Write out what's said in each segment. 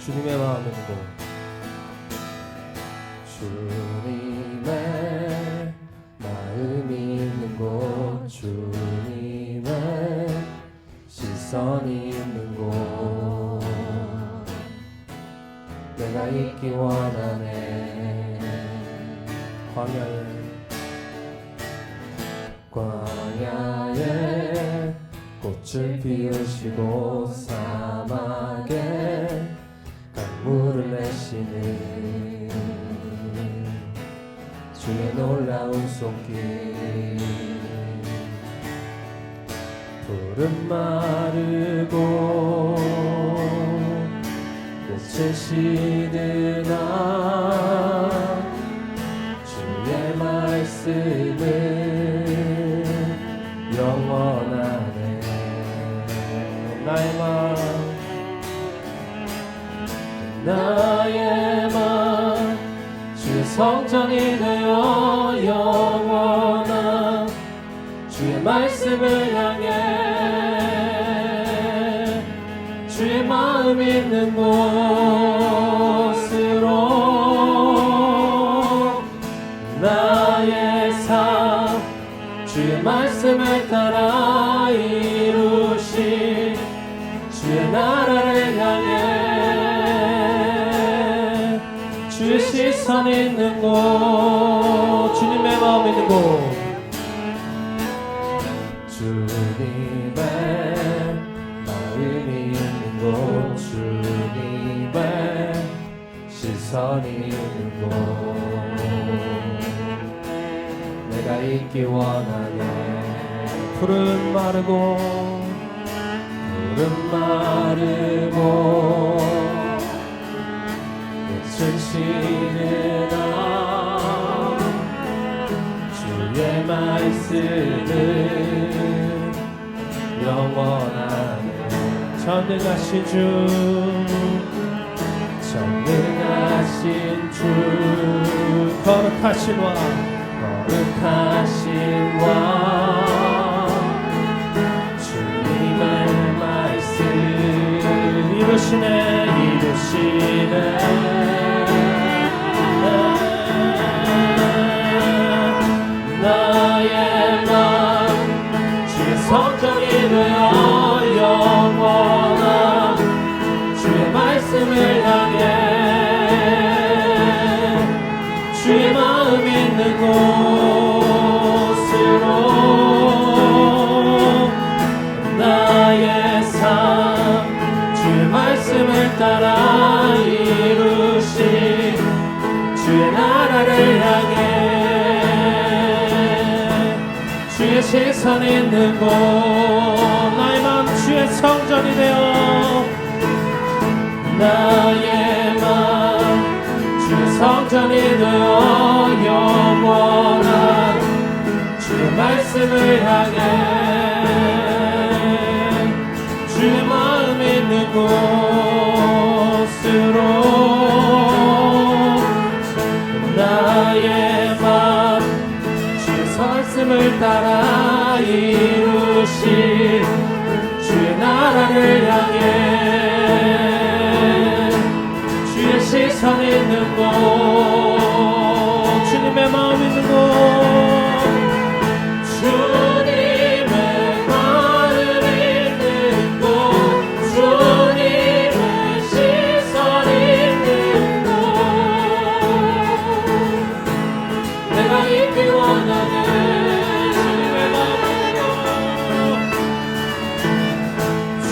주님의 마음을 두고 주님의 마음이 있는 곳, 주님의 시선이 있는 곳, 내가 있기 원하네. 광야에 꽃을 피우시고 사막에 강물을 내시는 주의 놀라운 손길. 푸른 마르고 꽃을 시드나 주의 말씀은 영원하네. 나의 맘 주의 성전이 되어 영원한 주의 말씀을 향해 주의 마음 있는 곳으로 나의 삶 주의 말씀을 따라 이루신 주의 나라를 향해 주의 시선 있는 곳, 주님의 마음 있는 곳, 주님의 마음이 있는 곳, 주님의 시선이 있는 곳, 내가 있기 원하네. 푸른 마르고 꽃을 시드나 주의 말씀은 영원하네. 전능하신 주 거룩하신 왕 주님의 말씀 이루시네 나의 맘 주의 성전이 되어 영원한 주의 말씀을 향해 주의 마음 있는 곳으로 나의 삶 주의 말씀을 따라 이루신 주의 나라를 향해 주의 시선 있는 곳, 나의 마음 주의 성전이 되어 나의 마음 주의 성전이 되어 영원한 주의 말씀을 향해 주의 마음 있는 곳으로 나의 마음 주의 말씀을 따라 이루신 주의 나라를 향해 주의 시선 있는 곳, 주님의 마음 있는 곳, 주님의 마음 있는 곳, 주님의 시선 있는 곳, 내가 있기 원하네. 주님의 마음 있는 곳,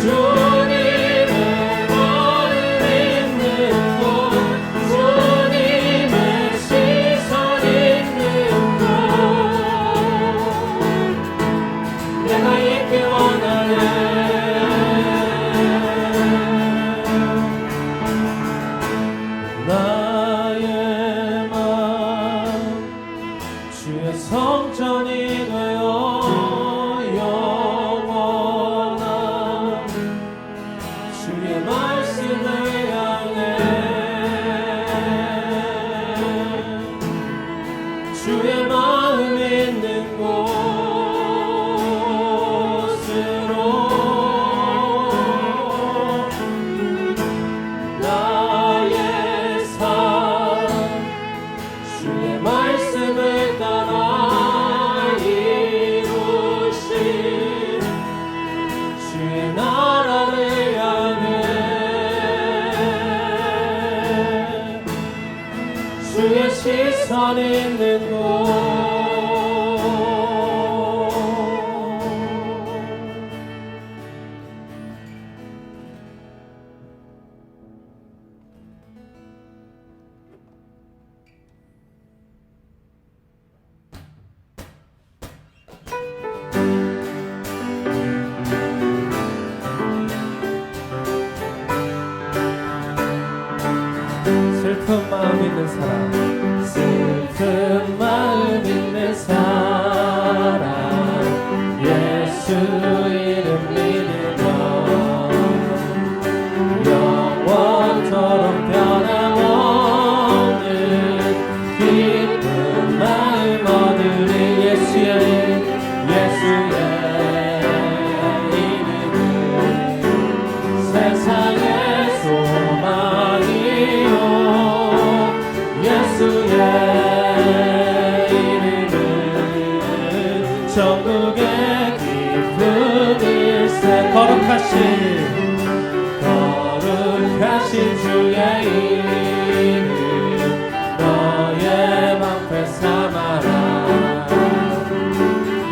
주님의 마음 있는 곳, 주님의 시선 있는 곳, 내가 있기 원하네. 나의 맘 주의 성전이 되어 영원한 주의 말씀을 향해 주의 마음 있는 곳으로 선 있는 곳 슬픈 마음 있는 사람 슬픈 마음 있는 사람 예수 이름 믿으며 영원토록 변함없는 기쁜 마음 얻으리 예수의 이름은 세상의 소망이요 예수의 이름은 천국의 기쁨일세 거룩하신 주의 이름 너의 방패 삼아라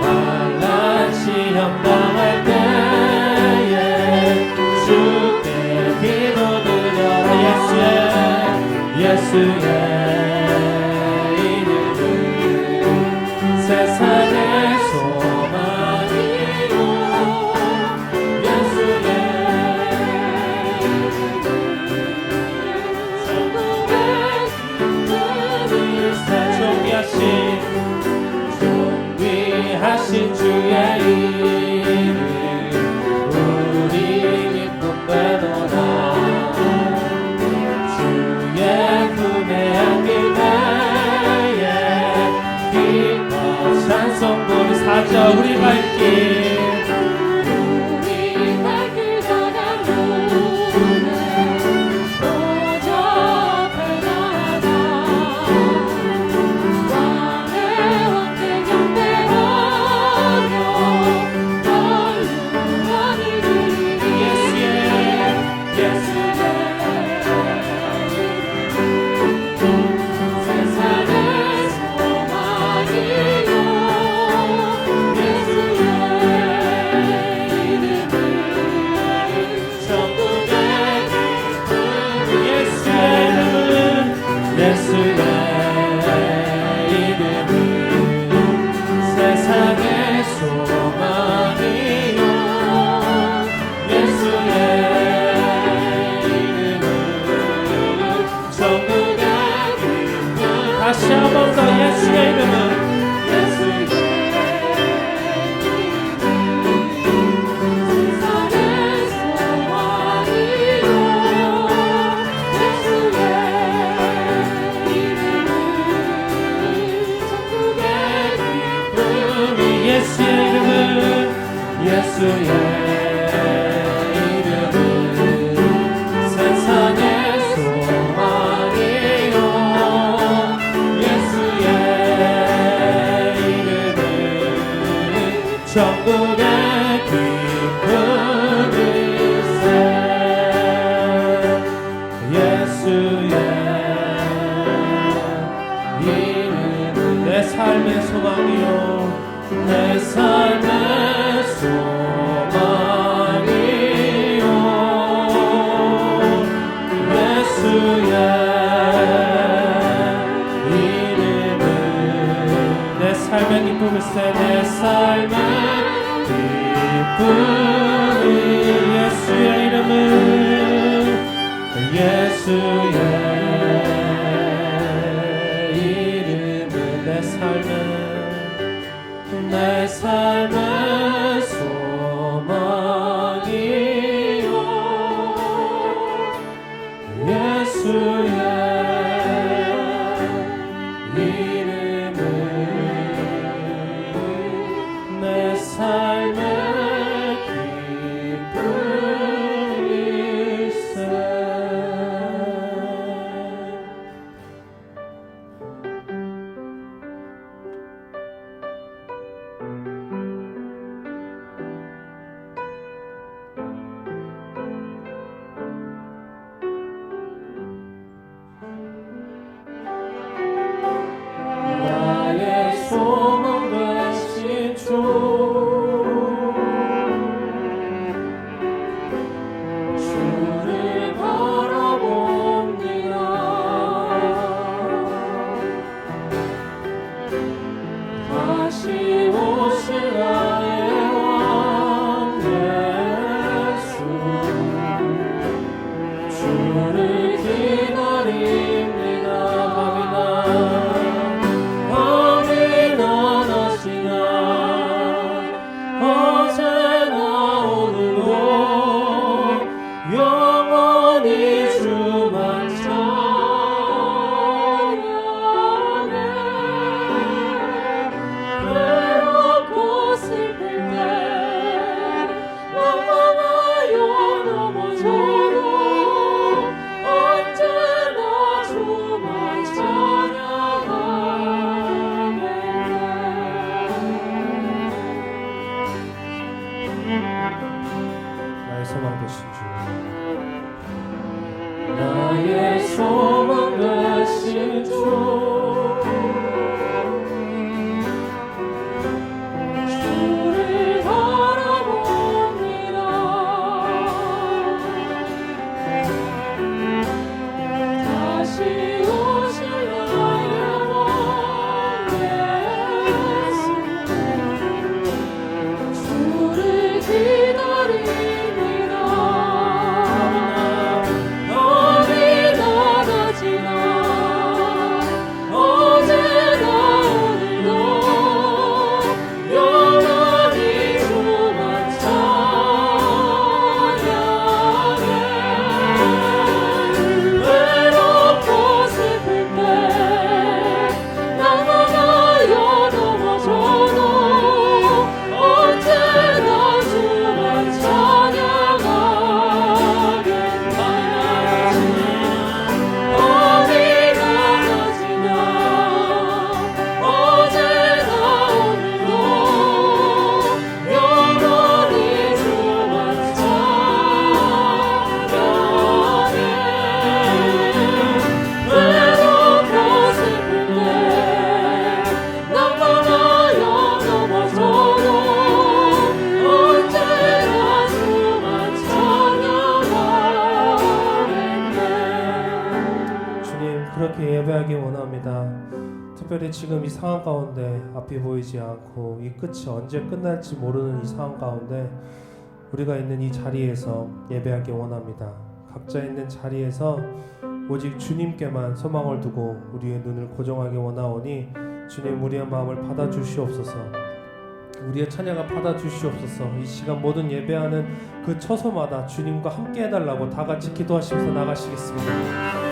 환난 시험 당할 때에 주께 기도드려라 예수의 이름은 세상의 소망이요 예수의 이름은 천국의 기쁨일세 존귀하신 주의 이름 우리 기쁨 되노라 찬송부를 사자 우리 발길 가다루네 도저히 나아가 왕의 왕께 경배하며 널루하니 예수의 세상의 소망이요 예수의 이름은 세상의 소망이요 예수의 이름은 천국의 기쁨 다시 한 번 더 예수의 이름은 예수의 이름은 세상의 소망이요 예수의 이름은 천국의 기쁨일세 예수의 이름은 내 삶의 소망이요 내 삶의 소망이요 예수의 이름은 내 삶의 기쁨일세 내 삶의 기쁨이 예수의 이름은 예수의 이름은 내 삶의 소망이요 예수의 이름은 내 삶의 기쁨일세 특별히 지금 이 상황 가운데 앞이 보이지 않고 이 끝이 언제 끝날지 모르는 이 상황 가운데 우리가 있는 이 자리에서 예배하기 원합니다. 각자 있는 자리에서 오직 주님께만 소망을 두고 우리의 눈을 고정하기 원하오니 주님 우리의 마음을 받아주시옵소서. 우리의 찬양을 받아주시옵소서. 이 시간 모든 예배하는 그 처소마다 주님과 함께 해달라고 다 같이 기도하시면서 나가시겠습니다.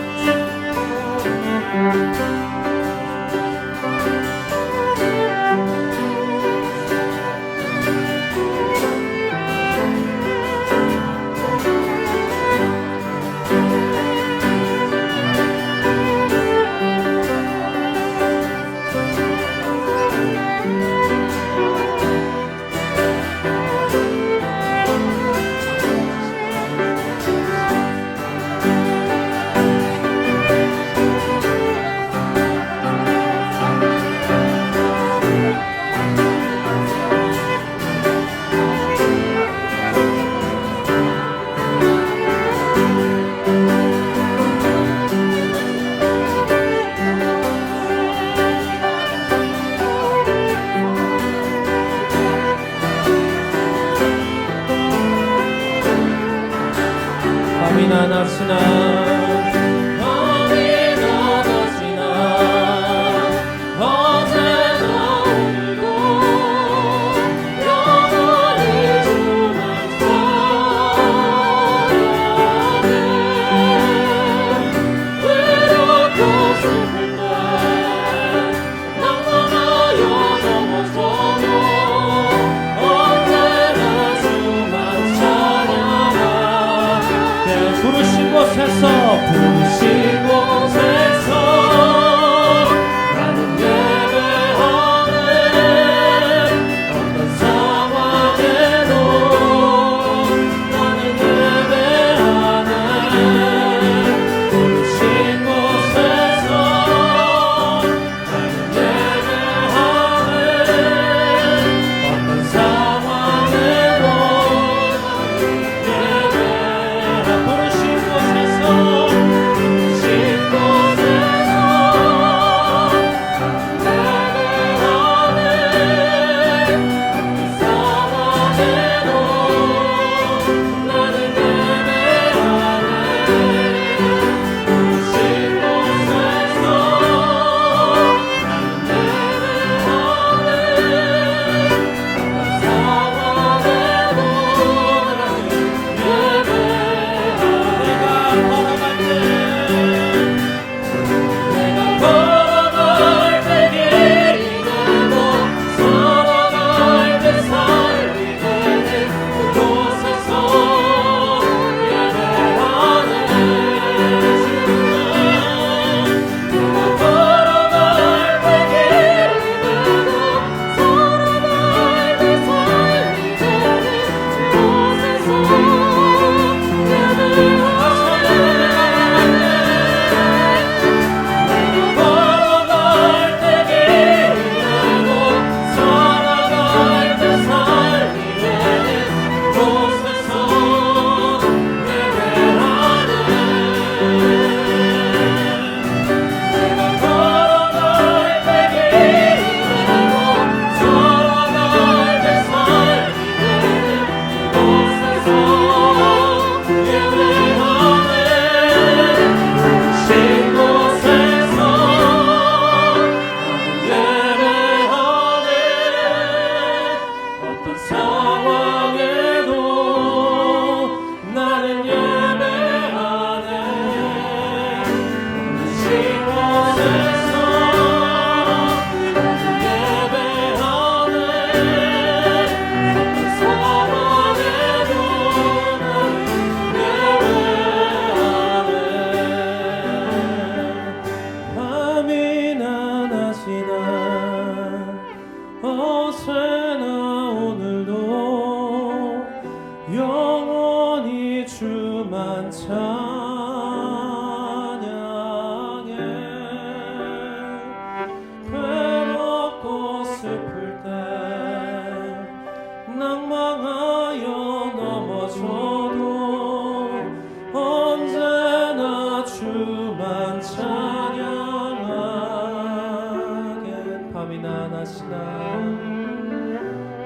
원하시나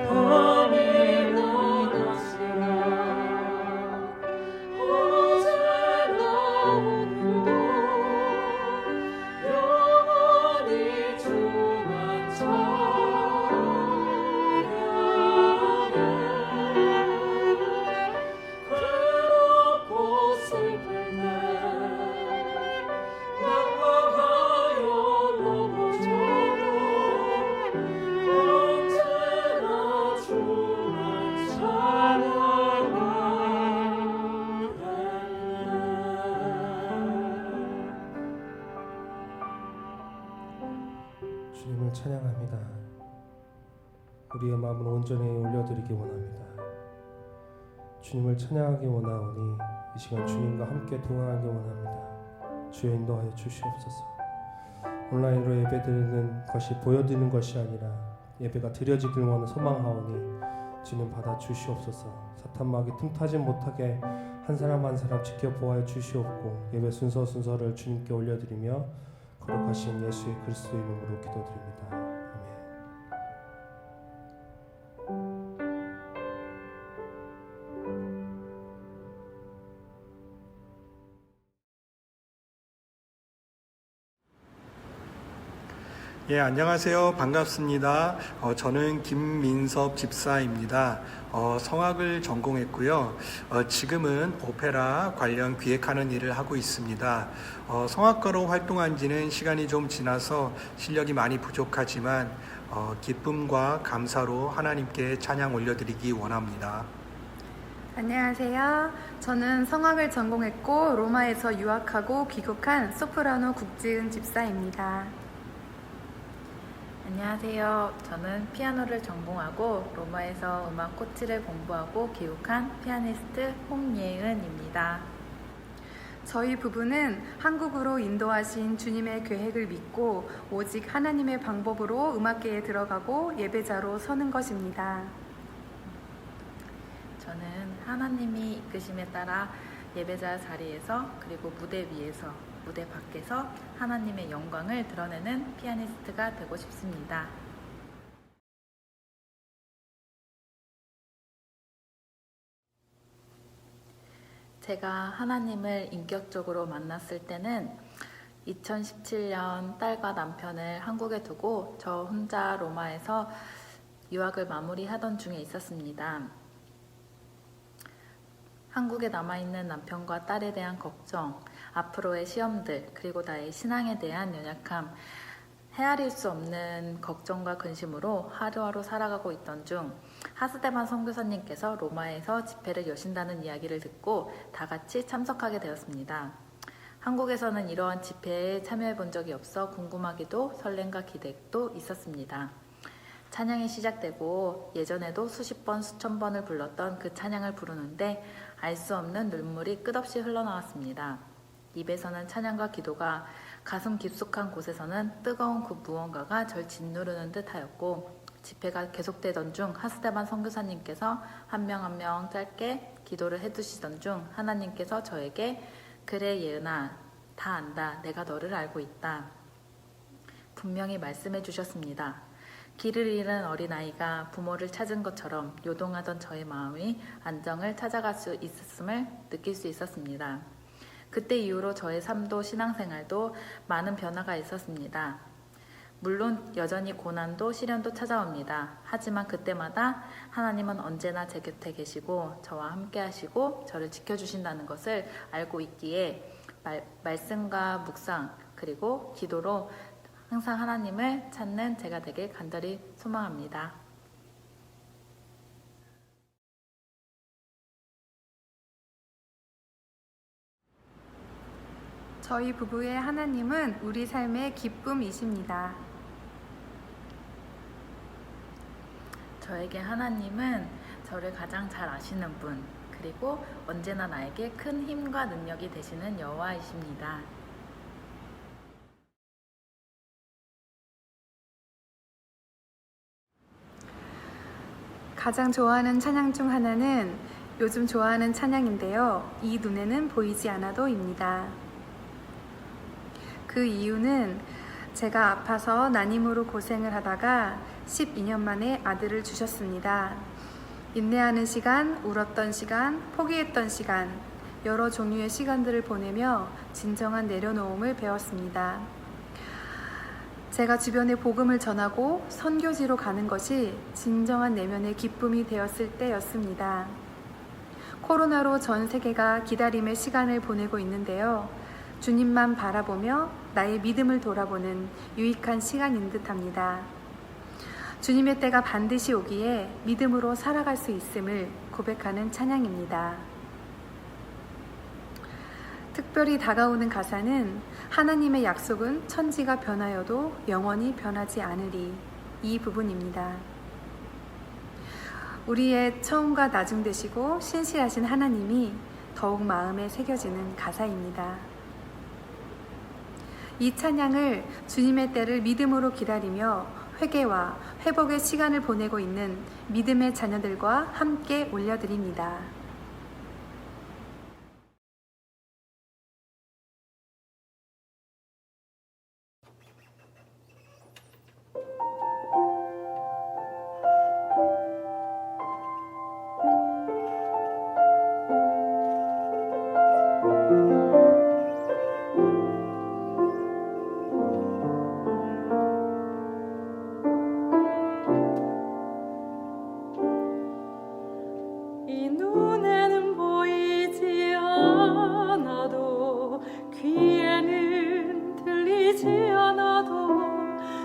밤이 원하시나 어제나 오늘도 영원히 주만 찬양해 괴롭고 슬플 때 낙망하여 넘어져도 언제나 주만 찬양하네. 주님을 찬양합니다. 우리의 마음을 온전히 올려드리기 원합니다. 주님을 찬양하기 원하오니 이 시간 주님과 함께 동행하기 원합니다. 주여 인도하여 주시옵소서. 온라인으로 예배드리는 것이 보여드리는 것이 아니라 예배가 드려지길 원하는 소망하오니 주님 받아 주시옵소서. 사탄마귀 틈타지 못하게 한 사람 한 사람 지켜보아 주시옵고 예배 순서를 주님께 올려드리며 거룩하신 예수의 그리스도 이름으로 기도드립니다. 아멘. 예, 안녕하세요. 반갑습니다. 저는 김민섭 집사입니다. 성악을 전공했고요. 지금은 오페라 관련 기획하는 일을 하고 있습니다. 성악가로 활동한 지는 시간이 좀 지나서 실력이 많이 부족하지만 기쁨과 감사로 하나님께 찬양 올려드리기 원합니다. 안녕하세요. 저는 성악을 전공했고 로마에서 유학하고 귀국한 소프라노 국지은 집사입니다. 안녕하세요. 저는 피아노를 전공하고 로마에서 음악 코치를 공부하고 귀국한 피아니스트 홍예은입니다. 저희 부부는 한국으로 인도하신 주님의 계획을 믿고 오직 하나님의 방법으로 음악계에 들어가고 예배자로 서는 것입니다. 저는 하나님이 이끄심에 따라 예배자 자리에서 그리고 무대 위에서 무대 밖에서 하나님의 영광을 드러내는 피아니스트가 되고 싶습니다. 제가 하나님을 인격적으로 만났을 때는 2017년 딸과 남편을 한국에 두고 저 혼자 로마에서 유학을 마무리하던 중에 있었습니다. 한국에 남아있는 남편과 딸에 대한 걱정, 앞으로의 시험들, 그리고 나의 신앙에 대한 연약함, 헤아릴 수 없는 걱정과 근심으로 하루하루 살아가고 있던 중 하스데반 선교사님께서 로마에서 집회를 여신다는 이야기를 듣고 다 같이 참석하게 되었습니다. 한국에서는 이러한 집회에 참여해 본 적이 없어 궁금하기도 설렘과 기대도 있었습니다. 찬양이 시작되고 예전에도 수십 번 수천 번을 불렀던 그 찬양을 부르는데 알 수 없는 눈물이 끝없이 흘러나왔습니다. 입에서는 찬양과 기도가 가슴 깊숙한 곳에서는 뜨거운 그 무언가가 절 짓누르는 듯 하였고 집회가 계속되던 중 하스데반 선교사님께서 한 명 한 명 짧게 기도를 해주시던 중 하나님께서 저에게 그래 예은아 다 안다 내가 너를 알고 있다 분명히 말씀해 주셨습니다. 길을 잃은 어린아이가 부모를 찾은 것처럼 요동하던 저의 마음이 안정을 찾아갈 수 있었음을 느낄 수 있었습니다. 그때 이후로 저의 삶도 신앙생활도 많은 변화가 있었습니다. 물론 여전히 고난도 시련도 찾아옵니다. 하지만 그때마다 하나님은 언제나 제 곁에 계시고 저와 함께 하시고 저를 지켜주신다는 것을 알고 있기에 말씀과 묵상 그리고 기도로 항상 하나님을 찾는 제가 되길 간절히 소망합니다. 저희 부부의 하나님은 우리 삶의 기쁨이십니다. 저에게 하나님은 저를 가장 잘 아시는 분, 그리고 언제나 나에게 큰 힘과 능력이 되시는 여호와이십니다. 가장 좋아하는 찬양 중 하나는 요즘 좋아하는 찬양인데요. 이 눈에는 보이지 않아도입니다. 그 이유는 제가 아파서 난임으로 고생을 하다가 12년 만에 아들을 주셨습니다. 인내하는 시간, 울었던 시간, 포기했던 시간, 여러 종류의 시간들을 보내며 진정한 내려놓음을 배웠습니다. 제가 주변에 복음을 전하고 선교지로 가는 것이 진정한 내면의 기쁨이 되었을 때였습니다. 코로나로 전 세계가 기다림의 시간을 보내고 있는데요. 주님만 바라보며 나의 믿음을 돌아보는 유익한 시간인 듯합니다. 주님의 때가 반드시 오기에 믿음으로 살아갈 수 있음을 고백하는 찬양입니다. 특별히 다가오는 가사는 하나님의 약속은 천지가 변하여도 영원히 변하지 않으리, 이 부분입니다. 우리의 처음과 나중 되시고 신실하신 하나님이 더욱 마음에 새겨지는 가사입니다. 이 찬양을 주님의 때를 믿음으로 기다리며 회개와 회복의 시간을 보내고 있는 믿음의 자녀들과 함께 올려드립니다. 이 눈에는 보이지 않아도 귀에는 들리지 않아도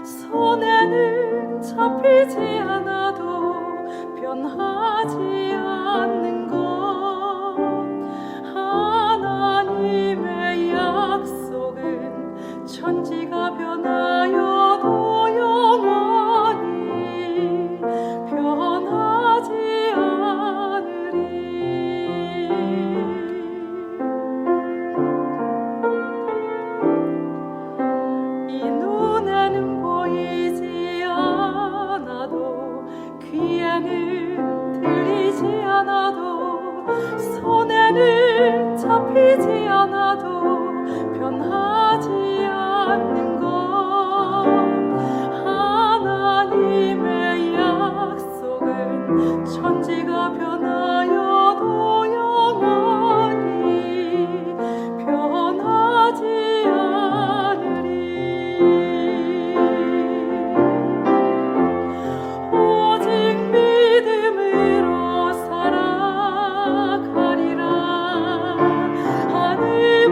손에는 잡히지 않아도 변하지 않는 것 하나님의 약속은 천지가 변하여도 영원히 변하지 이 눈에는 보이지 않아도 귀에는 들리지 않아도 손에는 잡히지 않아도 변하지 않는 것 하나님의 약속은 천지가 변하여도 영원히 변하지 않으리 오직 믿음으로 살아가리라 하늘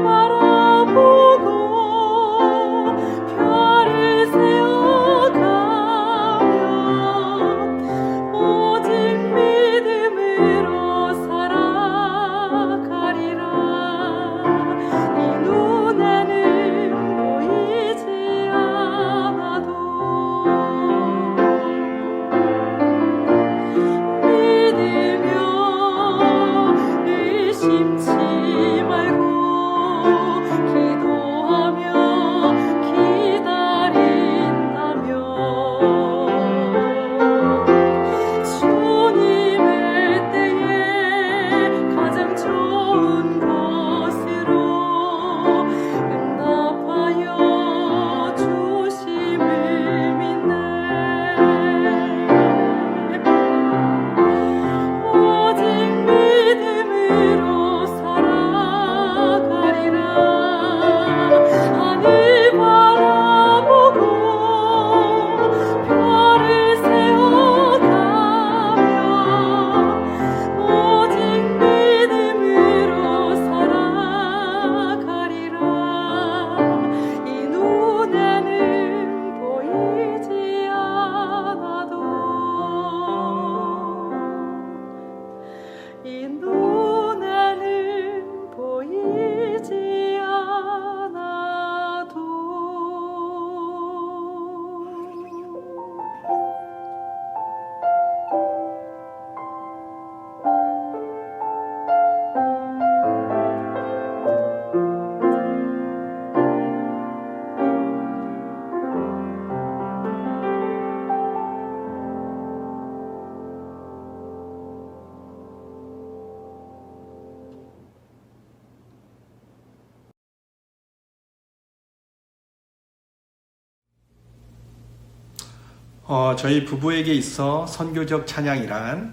저희 부부에게 있어 선교적 찬양이란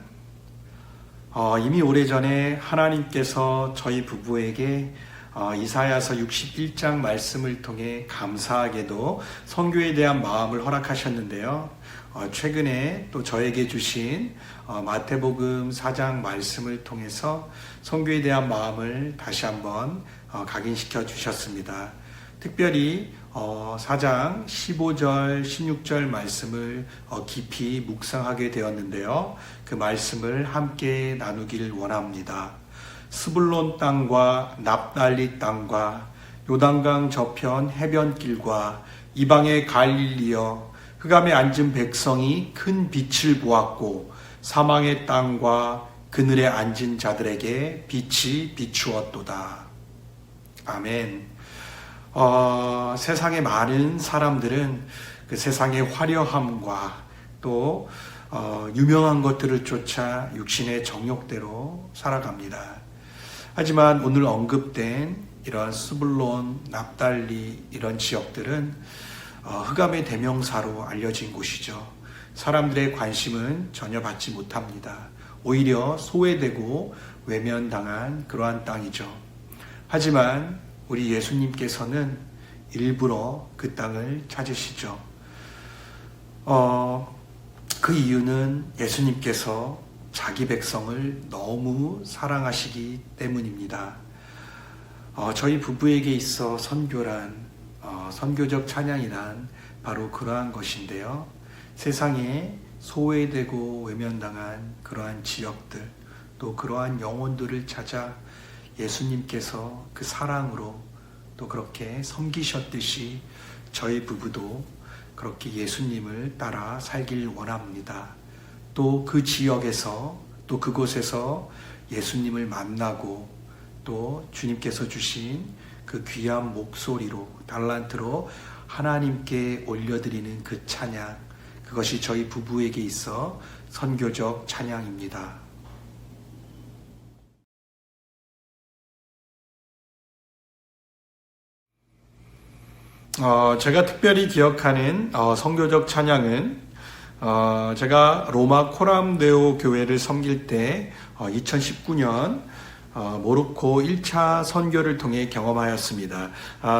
이미 오래전에 하나님께서 저희 부부에게 이사야서 61장 말씀을 통해 감사하게도 선교에 대한 마음을 허락하셨는데요. 최근에 또 저에게 주신 마태복음 4장 말씀을 통해서 선교에 대한 마음을 다시 한번 각인시켜 주셨습니다. 특별히 4장 15절, 16절 말씀을 깊이 묵상하게 되었는데요. 그 말씀을 함께 나누길 원합니다. 스불론 땅과 납달리 땅과 요단강 저편 해변길과 이방의 갈릴리여 흑암에 앉은 백성이 큰 빛을 보았고 사망의 땅과 그늘에 앉은 자들에게 빛이 비추었도다. 아멘. 세상의 많은 사람들은 그 세상의 화려함과 또 유명한 것들을 쫓아 육신의 정욕대로 살아갑니다. 하지만 오늘 언급된 이런 스불론, 납달리 이런 지역들은 흑암의 대명사로 알려진 곳이죠. 사람들의 관심은 전혀 받지 못합니다. 오히려 소외되고 외면당한 그러한 땅이죠. 하지만 우리 예수님께서는 일부러 그 땅을 찾으시죠. 그 이유는 예수님께서 자기 백성을 너무 사랑하시기 때문입니다. 저희 부부에게 있어 선교란, 선교적 찬양이란 바로 그러한 것인데요. 세상에 소외되고 외면당한 그러한 지역들, 또 그러한 영혼들을 찾아 예수님께서 그 사랑으로 또 그렇게 섬기셨듯이 저희 부부도 그렇게 예수님을 따라 살길 원합니다. 또 그 지역에서 또 그곳에서 예수님을 만나고 또 주님께서 주신 그 귀한 목소리로 달란트로 하나님께 올려드리는 그 찬양, 그것이 저희 부부에게 있어 선교적 찬양입니다. 제가 특별히 기억하는 선교적 찬양은 제가 로마 코람데오 교회를 섬길 때 2019년 모로코 1차 선교를 통해 경험하였습니다.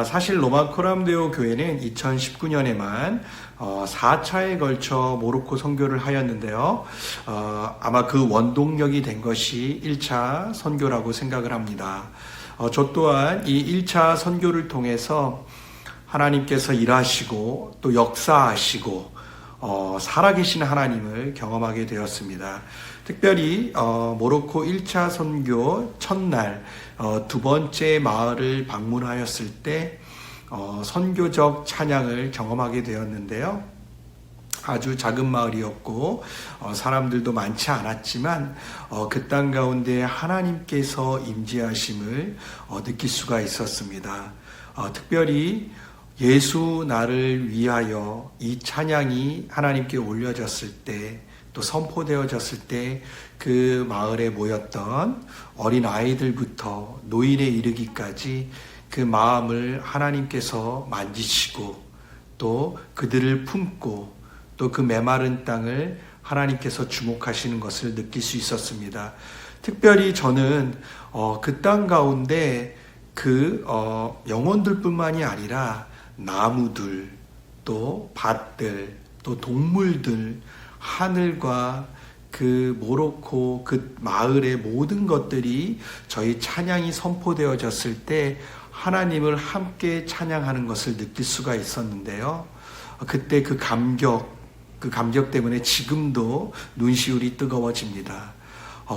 사실 로마 코람데오 교회는 2019년에만 4차에 걸쳐 모로코 선교를 하였는데요. 아마 그 원동력이 된 것이 1차 선교라고 생각을 합니다. 저 또한 이 1차 선교를 통해서 하나님께서 일하시고 또 역사하시고 살아계신 하나님을 경험하게 되었습니다. 특별히 모로코 1차 선교 첫날 두 번째 마을을 방문하였을 때 선교적 찬양을 경험하게 되었는데요. 아주 작은 마을이었고 사람들도 많지 않았지만 그 땅 가운데 하나님께서 임재하심을 느낄 수가 있었습니다. 특별히 예수 나를 위하여 이 찬양이 하나님께 올려졌을 때, 또 선포되어졌을 때 그 마을에 모였던 어린 아이들부터 노인에 이르기까지 그 마음을 하나님께서 만지시고 또 그들을 품고 또 그 메마른 땅을 하나님께서 주목하시는 것을 느낄 수 있었습니다. 특별히 저는 그 땅 가운데 그 영혼들뿐만이 아니라 나무들, 또 밭들, 또 동물들, 하늘과 그 모로코 그 마을의 모든 것들이 저희 찬양이 선포되어졌을 때 하나님을 함께 찬양하는 것을 느낄 수가 있었는데요. 그때 그 감격 때문에 지금도 눈시울이 뜨거워집니다.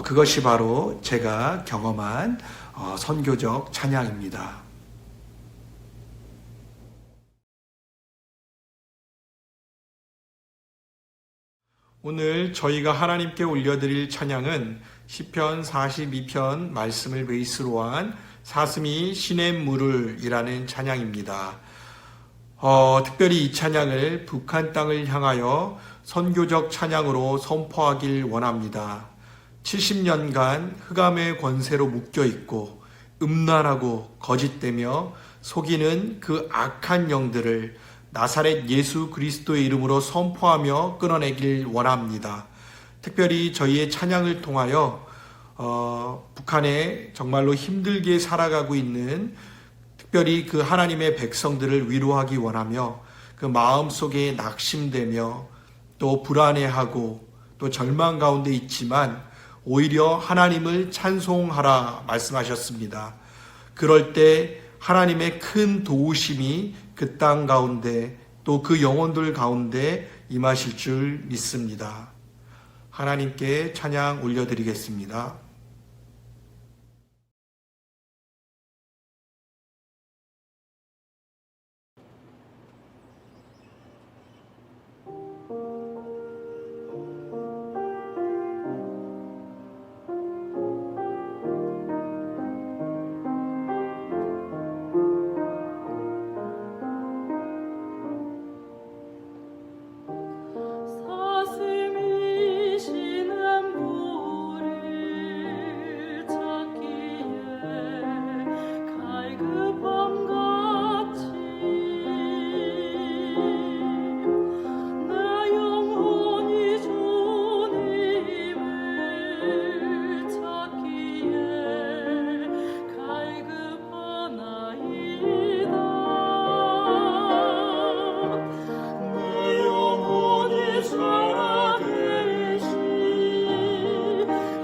그것이 바로 제가 경험한 선교적 찬양입니다. 오늘 저희가 하나님께 올려드릴 찬양은 시편 42편 말씀을 베이스로 한 사슴이 시냇물을 이라는 찬양입니다. 특별히 이 찬양을 북한 땅을 향하여 선교적 찬양으로 선포하길 원합니다. 70년간 흑암의 권세로 묶여있고 음란하고 거짓되며 속이는 그 악한 영들을 나사렛 예수 그리스도의 이름으로 선포하며 끊어내길 원합니다. 특별히 저희의 찬양을 통하여 북한에 정말로 힘들게 살아가고 있는 특별히 그 하나님의 백성들을 위로하기 원하며 그 마음속에 낙심되며 또 불안해하고 또 절망 가운데 있지만 오히려 하나님을 찬송하라 말씀하셨습니다. 그럴 때 하나님의 큰 도우심이 그 땅 가운데 또 그 영혼들 가운데 임하실 줄 믿습니다. 하나님께 찬양 올려드리겠습니다. 사슴이 시냇 물을 찾기에 갈급함 같이 내 영혼이 주님을 찾기에 갈급하나이다. 내 영혼이 살아계시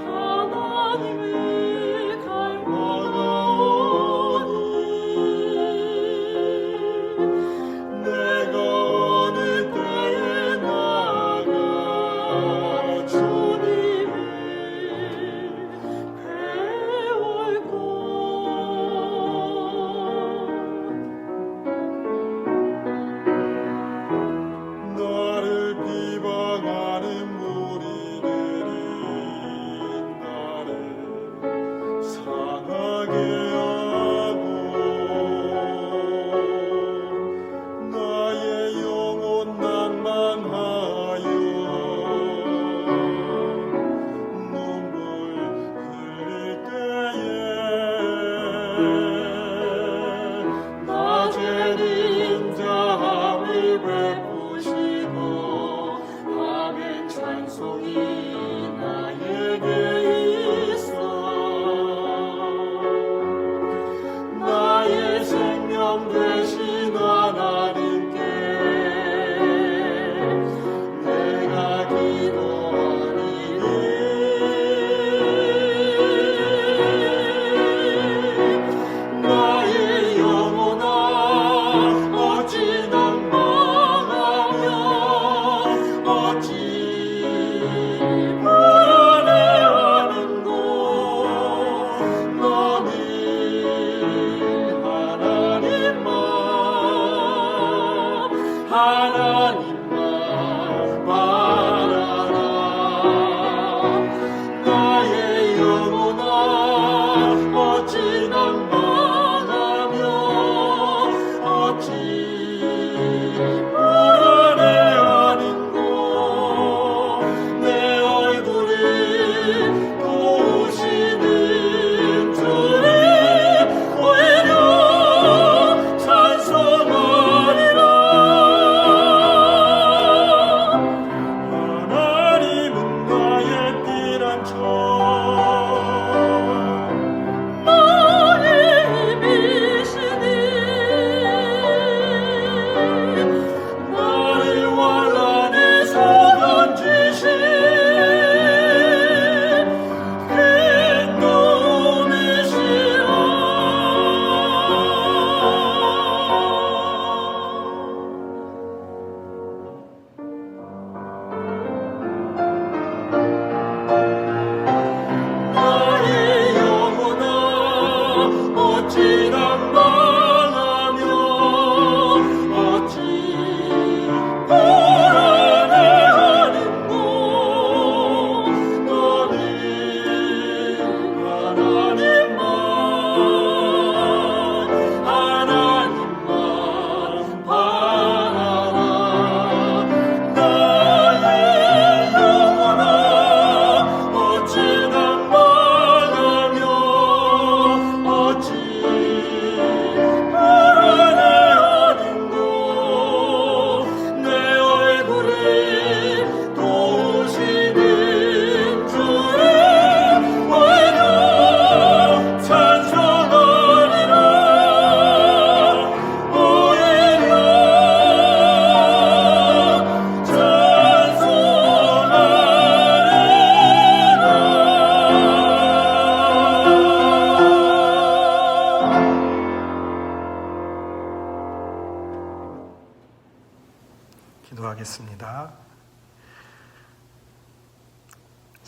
하나님을 갈망하오니 내가 어느 때에 나가 주님을 배울고 나를 비방하는 무리들이 나를 상하게 하고 나의 영혼 낭만하여 눈물 흘릴 때에 낮에는 인자함을 베푸시고 밤엔 찬송이 나에게 있어 나의 생명 되신 하나님께 내가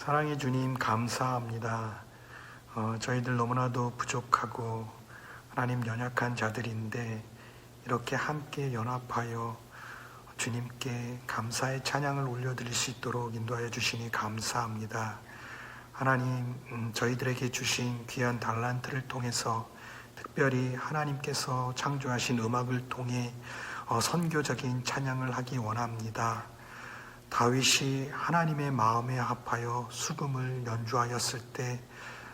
사랑의 주님 감사합니다. 저희들 너무나도 부족하고 하나님 연약한 자들인데 이렇게 함께 연합하여 주님께 감사의 찬양을 올려드릴 수 있도록 인도하여 주시니 감사합니다. 하나님, 저희들에게 주신 귀한 달란트를 통해서 특별히 하나님께서 창조하신 음악을 통해 선교적인 찬양을 하기 원합니다. 다윗이 하나님의 마음에 합하여 수금을 연주하였을 때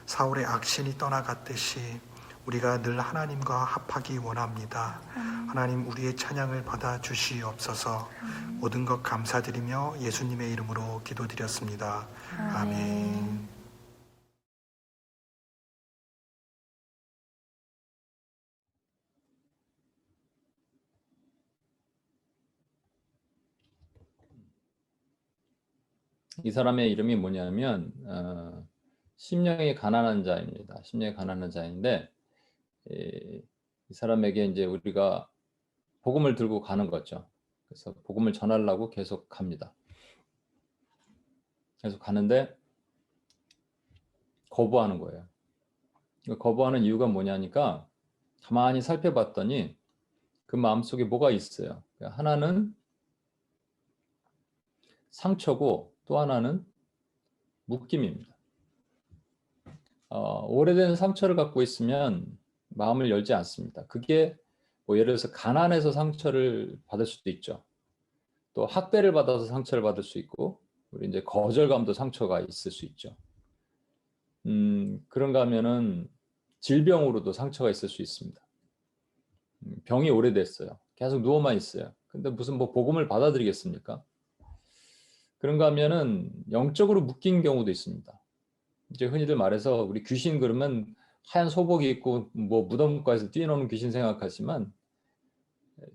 사울의 악신이 떠나갔듯이 우리가 늘 하나님과 합하기 원합니다. 하나님, 우리의 찬양을 받아 주시옵소서. 모든 것 감사드리며 예수님의 이름으로 기도드렸습니다. 아멘. 이 사람의 이름이 뭐냐면 심령이 가난한 자입니다. 심령이 가난한 자인데 이 사람에게 이제 우리가 복음을 들고 가는 거죠. 그래서 복음을 전하려고 계속 갑니다. 계속 가는데 거부하는 거예요. 거부하는 이유가 뭐냐니까 가만히 살펴봤더니 그 마음속에 뭐가 있어요. 하나는 상처고 또 하나는 묶임입니다. 오래된 상처를 갖고 있으면 마음을 열지 않습니다. 그게 뭐 예를 들어서 가난해서 상처를 받을 수도 있죠. 또 학대를 받아서 상처를 받을 수 있고, 우리 이제 거절감도 상처가 있을 수 있죠. 그런가 하면은 질병으로도 상처가 있을 수 있습니다. 병이 오래됐어요. 계속 누워만 있어요. 근데 무슨 뭐 복음을 받아들이겠습니까? 그런가 하면은 영적으로 묶인 경우도 있습니다. 이제 흔히들 말해서 우리 귀신 그러면 하얀 소복이 있고 뭐 무덤가에서 뛰어노는 귀신 생각하지만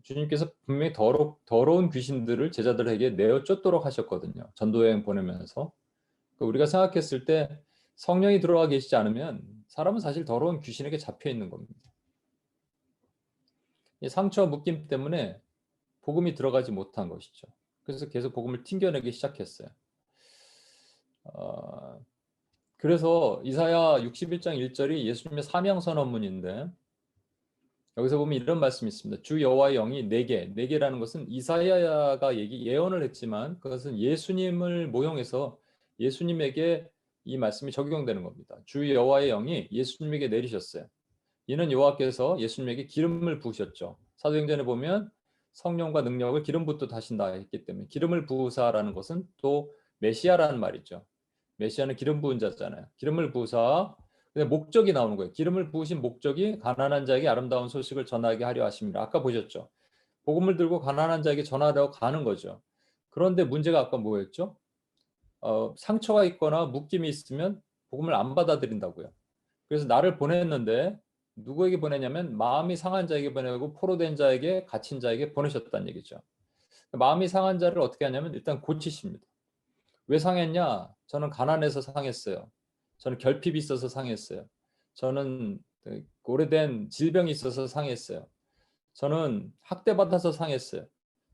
주님께서 분명히 더러운 귀신들을 제자들에게 내어 쫓도록 하셨거든요. 전도여행 보내면서. 우리가 생각했을 때 성령이 들어와 계시지 않으면 사람은 사실 더러운 귀신에게 잡혀 있는 겁니다. 이 상처와 묶임 때문에 복음이 들어가지 못한 것이죠. 그래서 계속 복음을 튕겨내기 시작했어요. 그래서 이사야 61장 1절이 예수님의 사명 선언문인데 여기서 보면 이런 말씀이 있습니다. 주 여호와의 영이 내게라는 것은 이사야가 예언을 했지만 그것은 예수님을 모형해서 예수님에게 이 말씀이 적용되는 겁니다. 주 여호와의 영이 예수님에게 내리셨어요. 이는 여호와께서 예수님에게 기름을 부으셨죠. 사도행전에 보면 성령과 능력을 기름 붓듯 하신다 했기 때문에 기름을 부으사라는 것은 또 메시아라는 말이죠. 메시아는 기름 부은 자잖아요. 기름을 부으사. 근데 목적이 나오는 거예요. 기름을 부으신 목적이 가난한 자에게 아름다운 소식을 전하게 하려 하십니다. 아까 보셨죠? 복음을 들고 가난한 자에게 전하려고 가는 거죠. 그런데 문제가 아까 뭐였죠? 상처가 있거나 묶임이 있으면 복음을 안 받아들인다고요. 그래서 나를 보냈는데 누구에게 보내냐면 마음이 상한 자에게 보내고 포로된 자에게 갇힌 자에게 보내셨다는 얘기죠. 마음이 상한 자를 어떻게 하냐면 일단 고치십니다. 왜 상했냐? 저는 가난해서 상했어요. 저는 결핍이 있어서 상했어요. 저는 오래된 질병이 있어서 상했어요. 저는 학대받아서 상했어요.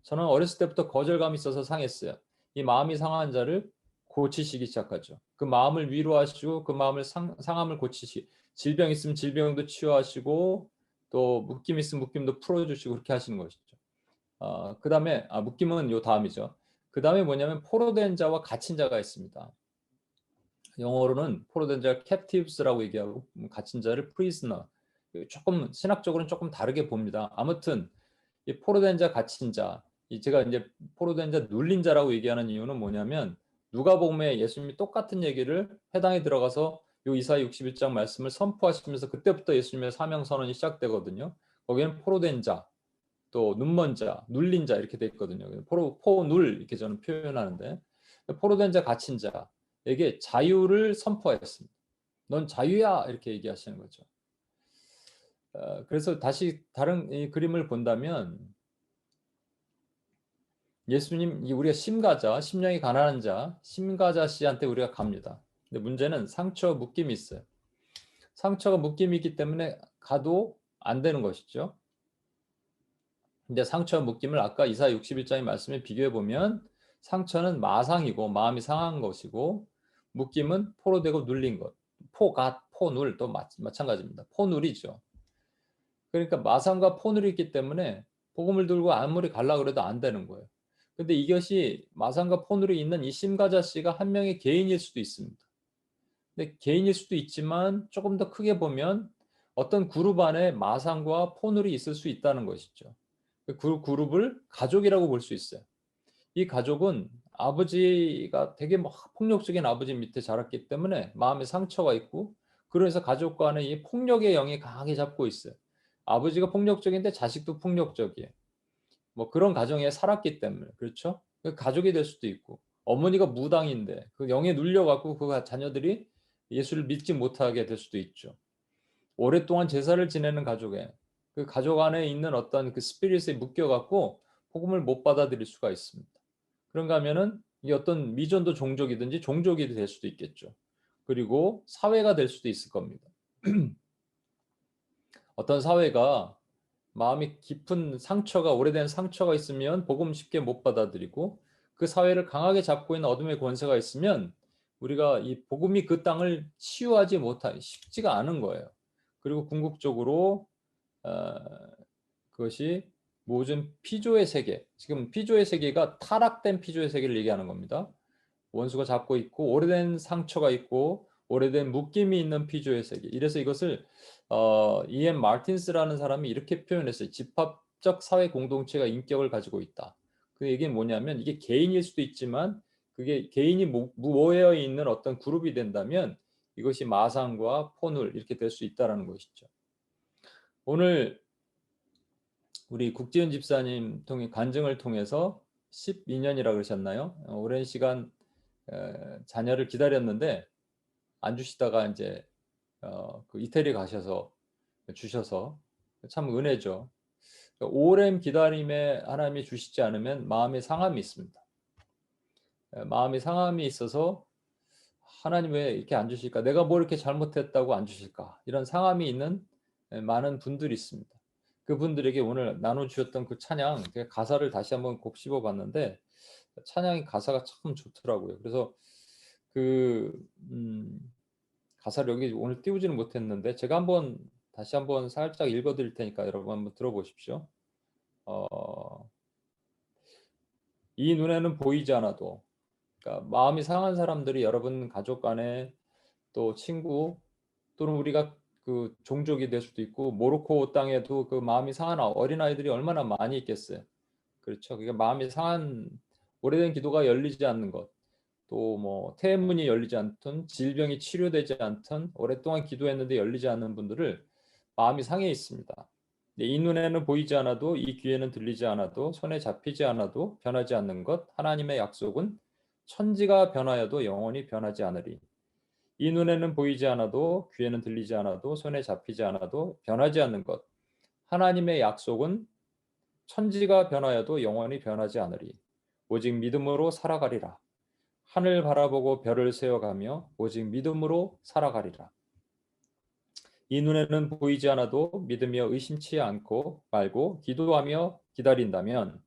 저는 어렸을 때부터 거절감이 있어서 상했어요. 이 마음이 상한 자를 고치시기 시작하죠. 그 마음을 위로하시고 그 마음을 상함을 고치시. 질병 있으면 질병도 치유하시고 또 묶임 있으면 묶임도 풀어주시고 그렇게 하시는 것이죠. 그 다음에 묶임은 요 다음이죠. 그 다음에 뭐냐면 포로된 자와 갇힌 자가 있습니다. 영어로는 포로된 자를 captives라고 얘기하고 갇힌 자를 prisoner. 조금 신학적으로는 조금 다르게 봅니다. 아무튼 이 포로된 자, 갇힌 자, 제가 이제 포로된 자, 눌린 자라고 얘기하는 이유는 뭐냐면 누가복음에 예수님이 똑같은 얘기를 회당에 들어가서 요 이사야 61장 말씀을 선포하시면서 그때부터 예수님의 사명 선언이 시작되거든요. 거기는 포로된 자, 또 눈먼 자, 눌린 자 이렇게 돼 있거든요. 포눌 이렇게 저는 표현하는데 포로된 자, 갇힌 자에게 자유를 선포했습니다. 넌 자유야 이렇게 얘기하시는 거죠. 그래서 다시 다른 이 그림을 본다면 예수님, 우리가 심가자, 심령이 가난한 자, 심가자 씨한테 우리가 갑니다. 근데 문제는 상처 묶임이 있어요. 상처가 묶임이 있기 때문에 가도 안 되는 것이죠. 근데 상처와 묶임을 아까 이사야 61장의 말씀에 비교해 보면 상처는 마상이고 마음이 상한 것이고 묶임은 포로 되고 눌린 것. 포갓, 포눌 또 마찬가지입니다. 포눌이죠. 그러니까 마상과 포눌이 있기 때문에 복음을 들고 아무리 갈라 그래도 안 되는 거예요. 근데 이것이 마상과 포눌이 있는 이 심가자 씨가 한 명의 개인일 수도 있습니다. 근데 개인일 수도 있지만 조금 더 크게 보면 어떤 그룹 안에 마상과 포눌이 있을 수 있다는 것이죠. 그 그룹을 가족이라고 볼 수 있어요. 이 가족은 아버지가 되게 폭력적인 아버지 밑에 자랐기 때문에 마음에 상처가 있고, 그래서 가족 간에 이 폭력의 영이 강하게 잡고 있어요. 아버지가 폭력적인데 자식도 폭력적이에요. 뭐 그런 가정에 살았기 때문에. 그렇죠? 가족이 될 수도 있고, 어머니가 무당인데 그 영에 눌려갖고 그 자녀들이 예수를 믿지 못하게 될 수도 있죠. 오랫동안 제사를 지내는 가족에 그 가족 안에 있는 어떤 그 스피릿에 묶여갖고 복음을 못 받아들일 수가 있습니다. 그런가 하면은 이 어떤 미전도 종족이든지 종족이 될 수도 있겠죠. 그리고 사회가 될 수도 있을 겁니다. 어떤 사회가 마음이 깊은 상처가, 오래된 상처가 있으면 복음 쉽게 못 받아들이고, 그 사회를 강하게 잡고 있는 어둠의 권세가 있으면 우리가 이 복음이 그 땅을 치유하지 못하기 쉽지가 않은 거예요. 그리고 궁극적으로 그것이 모든 피조의 세계, 지금 피조의 세계가 타락된 피조의 세계를 얘기하는 겁니다. 원수가 잡고 있고 오래된 상처가 있고 오래된 묶임이 있는 피조의 세계. 이래서 이것을 E.M. 마틴스라는 사람이 이렇게 표현했어요. 집합적 사회 공동체가 인격을 가지고 있다. 그 얘기는 뭐냐면 이게 개인일 수도 있지만 그게 개인이 모여 있는 어떤 그룹이 된다면 이것이 마상과 포눌 이렇게 될 수 있다는 것이죠. 오늘 우리 국지은 집사님 통해 간증을 통해서 12년이라 그러셨나요? 오랜 시간 자녀를 기다렸는데 안 주시다가 이제 그 이태리 가셔서 주셔서 참 은혜죠. 오랜 기다림에 하나님이 주시지 않으면 마음의 상함이 있습니다. 마음의 상함이 있어서 하나님 왜 이렇게 안 주실까? 내가 뭘 이렇게 잘못했다고 안 주실까? 이런 상함이 있는 많은 분들이 있습니다. 그분들에게 오늘 나눠주셨던 그 찬양, 제가 가사를 다시 한번 곡 씹어봤는데 찬양의 가사가 참 좋더라고요. 그래서 그 가사를 여기 오늘 띄우지는 못했는데 제가 한번 다시 한번 살짝 읽어드릴 테니까 여러분 한번 들어보십시오. 이 눈에는 보이지 않아도, 그러니까 마음이 상한 사람들이 여러분 가족 간에 또 친구 또는 우리가 그 종족이 될 수도 있고, 모로코 땅에도 그 마음이 상한 어린아이들이 얼마나 많이 있겠어요. 그렇죠. 그러니까 마음이 상한, 오래된 기도가 열리지 않는 것, 또 뭐 태문이 열리지 않던, 질병이 치료되지 않던, 오랫동안 기도했는데 열리지 않는 분들을 마음이 상해 있습니다. 이 눈에는 보이지 않아도, 이 귀에는 들리지 않아도, 손에 잡히지 않아도 변하지 않는 것, 하나님의 약속은 천지가 변하여도 영원히 변하지 않으리. 이 눈에는 보이지 않아도, 귀에는 들리지 않아도, 손에 잡히지 않아도 변하지 않는 것, 하나님의 약속은 천지가 변하여도 영원히 변하지 않으리. 오직 믿음으로 살아가리라. 하늘 바라보고 별을 세어가며 오직 믿음으로 살아가리라. 이 눈에는 보이지 않아도 믿으며 의심치 않고 말고 기도하며 기다린다면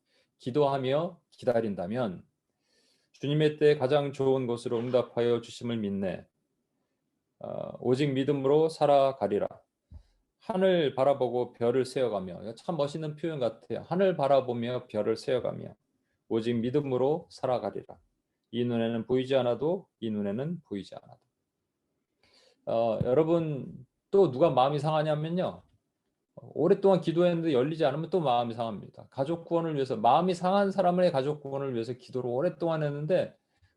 주님의 때 가장 좋은 것으로 응답하여 주심을 믿네. 오직 믿음으로 살아가리라. 하늘 바라보고 별을 세어가며, 참 멋있는 표현 같아요. 하늘 바라보며 별을 세어가며 오직 믿음으로 살아가리라. 이 눈에는 보이지 않아도, 이 눈에는 보이지 않아도. 여러분 또 누가 마음이 상하냐면요, 오랫동안 기도했는데 열리지 않으면 또 마음이 상합니다. 가족 구원을 위해서, 마음이 상한 사람의 가족 구원을 위해서 기도를 오랫동안 했는데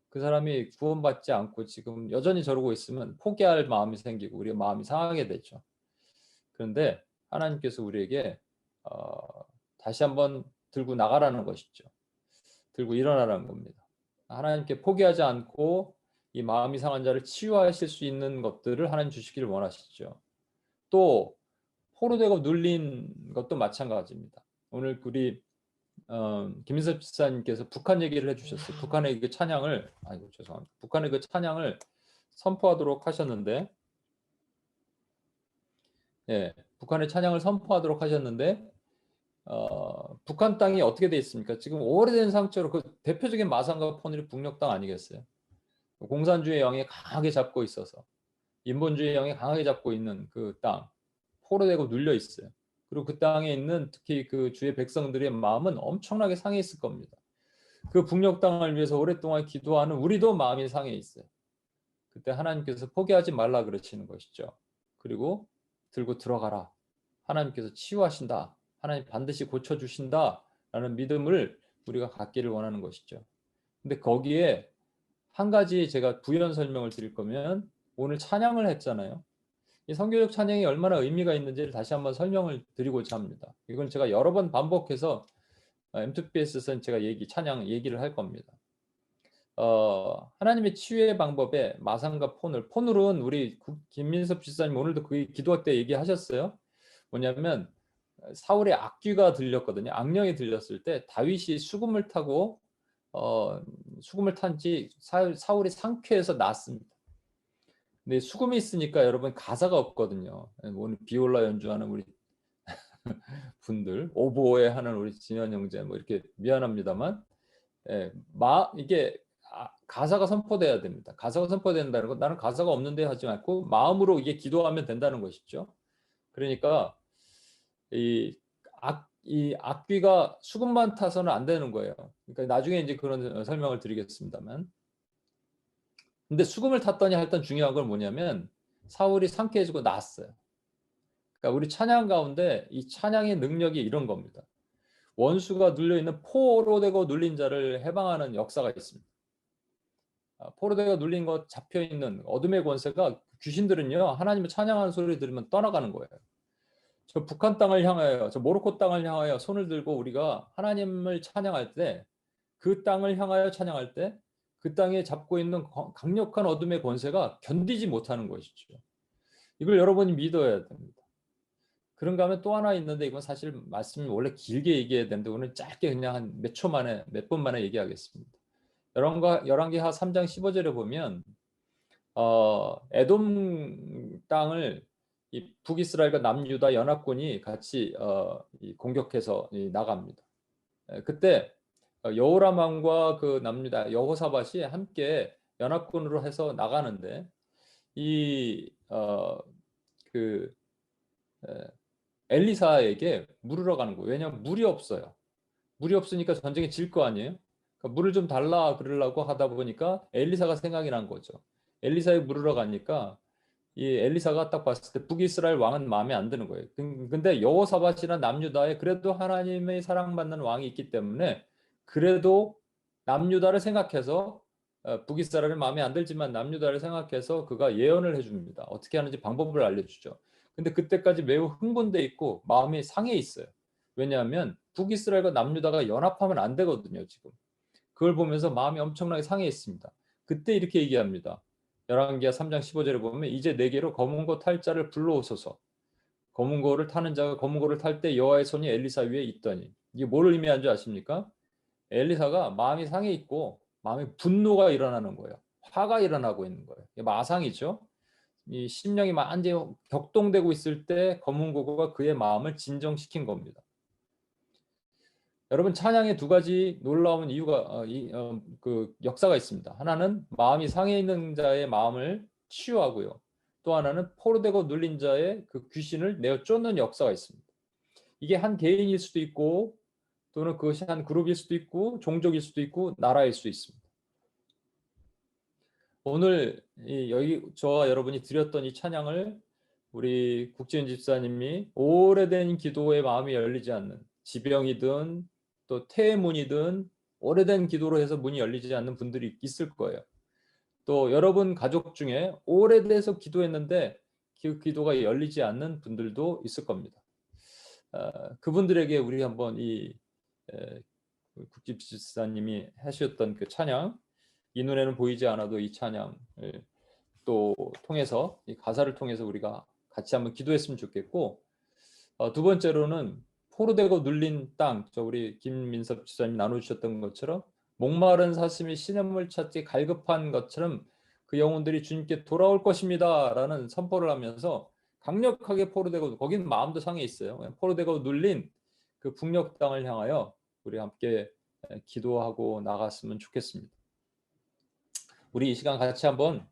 그 사람이 구원받지 않고 지금 여전히 저러고 있으면 포기할 마음이 생기고 우리가 마음이 상하게 되죠. 그런데 하나님께서 우리에게 다시 한번 들고 나가라는 것이죠. 들고 일어나라는 겁니다. 하나님께 포기하지 않고 이 마음이 상한 자를 치유하실 수 있는 것들을 하나님 주시기를 원하시죠. 또 포로되고 눌린 것도 마찬가지입니다. 오늘 우리 김인섭 집사님께서 북한 얘기를 해주셨어요. 북한의 그 찬양을, 죄송합니다. 북한의 그 찬양을 선포하도록 하셨는데, 북한의 찬양을 선포하도록 하셨는데, 북한 땅이 어떻게 돼 있습니까? 지금 오래된 상처로, 그 대표적인 마상과 포늘이 북녘 땅 아니겠어요? 공산주의 영이 강하게 잡고 있어서 인본주의 영이 강하게 잡고 있는 그 땅, 포로되고 눌려 있어요. 그리고 그 땅에 있는 특히 그 주의 백성들의 마음은 엄청나게 상해 있을 겁니다. 그 북녘 땅을 위해서 오랫동안 기도하는 우리도 마음이 상해 있어요. 그때 하나님께서 포기하지 말라 그러시는 것이죠. 그리고 들고 들어가라. 하나님께서 치유하신다. 하나님 반드시 고쳐주신다. 라는 믿음을 우리가 갖기를 원하는 것이죠. 근데 거기에 한 가지 제가 부연 설명을 드릴 거면 오늘 찬양을 했잖아요. 이 선교적 찬양이 얼마나 의미가 있는지를 다시 한번 설명을 드리고자 합니다. 이건 제가 여러 번 반복해서 M2PS에서는 제가 찬양 얘기를 할 겁니다. 하나님의 치유의 방법에 마상과 포늘은 우리 김민섭 집사님 오늘도 그 기도할 때 얘기하셨어요. 뭐냐면 사울의 악귀가 들렸거든요. 악령이 들렸을 때 다윗이 수금을 타고 수금을 탄지 사울이 상쾌해서 났습니다. 근데 수금이 있으니까 여러분 가사가 없거든요. 오늘 비올라 연주하는 우리 분들, 오보에 하는 우리 진현 형제 뭐 이렇게 미안합니다만 이게 가사가 선포돼야 됩니다. 가사가 선포된다는 건 나는 가사가 없는데 하지 말고 마음으로 이게 기도하면 된다는 것이죠. 그러니까 이 악귀가 수금만 타서는 안 되는 거예요. 그러니까 나중에 이제 그런 설명을 드리겠습니다만. 근데 수금을 탔더니 일단 중요한 건 뭐냐면 사울이 상쾌해지고 나았어요. 그러니까 우리 찬양 가운데 이 찬양의 능력이 이런 겁니다. 원수가 눌려있는 포로되고 눌린 자를 해방하는 역사가 있습니다. 포로되고 눌린 것 잡혀있는 어둠의 권세가 귀신들은요 하나님을 찬양하는 소리 들으면 떠나가는 거예요. 저 북한 땅을 향하여 저 모로코 땅을 향하여 손을 들고 우리가 하나님을 찬양할 때 그 땅을 향하여 찬양할 때 그 땅에 잡고 있는 강력한 어둠의 권세가 견디지 못하는 것이죠. 이걸 여러분이 믿어야 됩니다. 그런가 하면 또 하나 있는데 이건 사실 말씀이 원래 길게 얘기해야 되는데 오늘 짧게 그냥 한 몇 초 만에 몇 분 만에 얘기하겠습니다. 열왕기하 3장 15절에 보면 에돔 땅을 이 북이스라엘과 남유다 연합군이 같이 공격해서 나갑니다. 그때 여호람 왕과 그 남유다 여호사밧이 함께 연합군으로 해서 나가는데 엘리사에게 물으러 가는 거예요. 왜냐하면 물이 없어요. 물이 없으니까 전쟁에 질 거 아니에요. 그러니까 물을 좀 달라 그러려고 하다 보니까 엘리사가 생각이 난 거죠. 엘리사에 물으러 가니까 이 엘리사가 딱 봤을 때 북이스라엘 왕은 마음에 안 드는 거예요. 근데 여호사밧이나 남유다에 그래도 하나님의 사랑받는 왕이 있기 때문에 그래도 남유다를 생각해서 북이스라엘은 마음에 안 들지만 남유다를 생각해서 그가 예언을 해줍니다. 어떻게 하는지 방법을 알려주죠. 근데 그때까지 매우 흥분돼 있고 마음이 상해 있어요. 왜냐하면 북이스라엘과 남유다가 연합하면 안 되거든요. 지금 그걸 보면서 마음이 엄청나게 상해 있습니다. 그때 이렇게 얘기합니다. 열왕기하 3장 15절에 보면 이제 내게로 검은고 탈 자를 불러오소서. 검은고를 타는 자가 검은고를 탈 때 여호와의 손이 엘리사 위에 있더니 이게 뭘 의미하는 줄 아십니까? 엘리사가 마음이 상해 있고 마음에 분노가 일어나는 거예요. 화가 일어나고 있는 거예요. 이게 마상이죠. 이 심령이 완전히 격동되고 있을 때 검은고가 그의 마음을 진정시킨 겁니다. 여러분 찬양에 두 가지 놀라운 이유가 그 역사가 있습니다. 하나는 마음이 상해 있는 자의 마음을 치유하고요. 또 하나는 포로되고 눌린 자의 그 귀신을 내어 쫓는 역사가 있습니다. 이게 한 개인일 수도 있고 또는 그것이 한 그룹일 수도 있고 종족일 수도 있고 나라일 수도 있습니다. 오늘 여기 저와 여러분이 드렸던 이 찬양을 우리 국지은 집사님이 오래된 기도의 마음이 열리지 않는 지병이든 또 태문이든 오래된 기도로 해서 문이 열리지 않는 분들이 있을 거예요. 또 여러분 가족 중에 오래돼서 기도했는데 그 기도가 열리지 않는 분들도 있을 겁니다. 그분들에게 우리 한번 이 국집지사님이 하셨던 그 찬양, 이 눈에는 보이지 않아도 이 찬양을 또 통해서 이 가사를 통해서 우리가 같이 한번 기도했으면 좋겠고, 두 번째로는 포로되고 눌린 땅, 저 우리 김민섭 지사님 나눠주셨던 것처럼 목마른 사슴이 시냇물 찾기 갈급한 것처럼 그 영혼들이 주님께 돌아올 것입니다 라는 선포를 하면서 강력하게 포로되고, 거기는 마음도 상해 있어요. 포로되고 눌린 그 북녘 땅을 향하여 우리 함께 기도하고 나갔으면 좋겠습니다. 우리 이 시간 같이 한번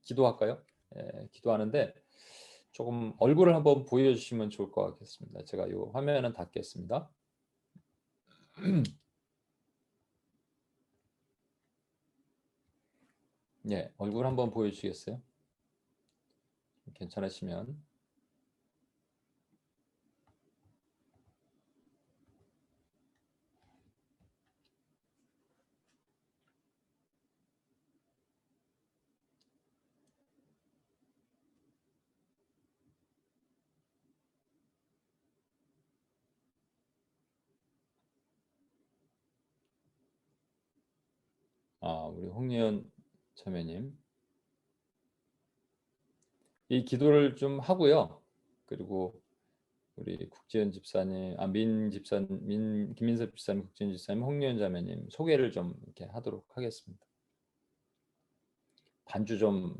기도할까요? 예, 기도하는데 조금 얼굴을 한번 보여주시면 좋을 것 같겠습니다. 제가 이 화면은 닫겠습니다. 예, 얼굴 한번 보여주시겠어요? 괜찮으시면. 우리 홍예연 자매님. 이 기도를 좀 하고요. 그리고 우리 국지연 집사님, 김민섭 집사님, 국지연 집사님, 홍예연 자매님 소개를 좀 이렇게 하도록 하겠습니다. 반주 좀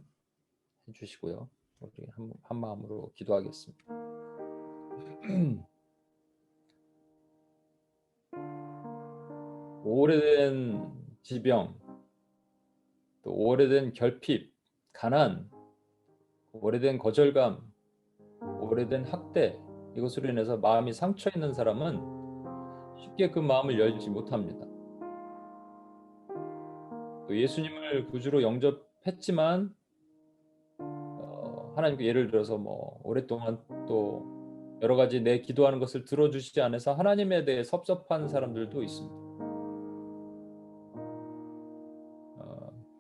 해주시고요. 우리 한 마음으로 기도하겠습니다. 오래된 지병, 또 오래된 결핍, 가난, 오래된 거절감, 오래된 학대, 이것으로 인해서 마음이 상처 있는 사람은 쉽게 그 마음을 열지 못합니다. 또 예수님을 구주로 영접했지만 하나님께 예를 들어서 뭐 오랫동안 또 여러 가지 내 기도하는 것을 들어주시지 않아서 하나님에 대해 섭섭한 사람들도 있습니다.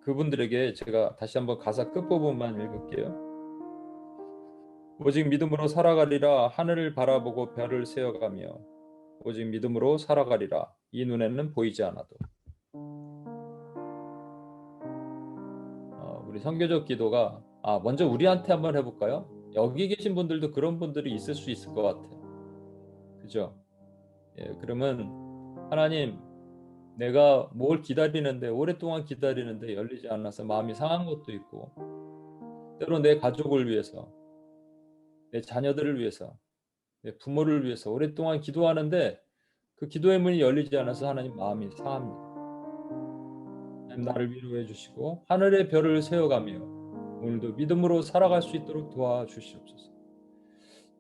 그분들에게 제가 다시 한번 가사 끝부분만 읽을게요. 오직 믿음으로 살아가리라. 하늘을 바라보고 별을 세어가며 오직 믿음으로 살아가리라. 이 눈에는 보이지 않아도. 우리 선교적 기도가 먼저 우리한테 한번 해볼까요? 여기 계신 분들도 그런 분들이 있을 수 있을 것 같아요. 그죠? 예, 그러면 하나님, 내가 뭘 기다리는데 오랫동안 기다리는데 열리지 않아서 마음이 상한 것도 있고, 때로 내 가족을 위해서, 내 자녀들을 위해서, 내 부모를 위해서 오랫동안 기도하는데 그 기도의 문이 열리지 않아서 하나님 마음이 상합니다. 하나님 나를 위로해 주시고 하늘의 별을 세어가며 오늘도 믿음으로 살아갈 수 있도록 도와주시옵소서.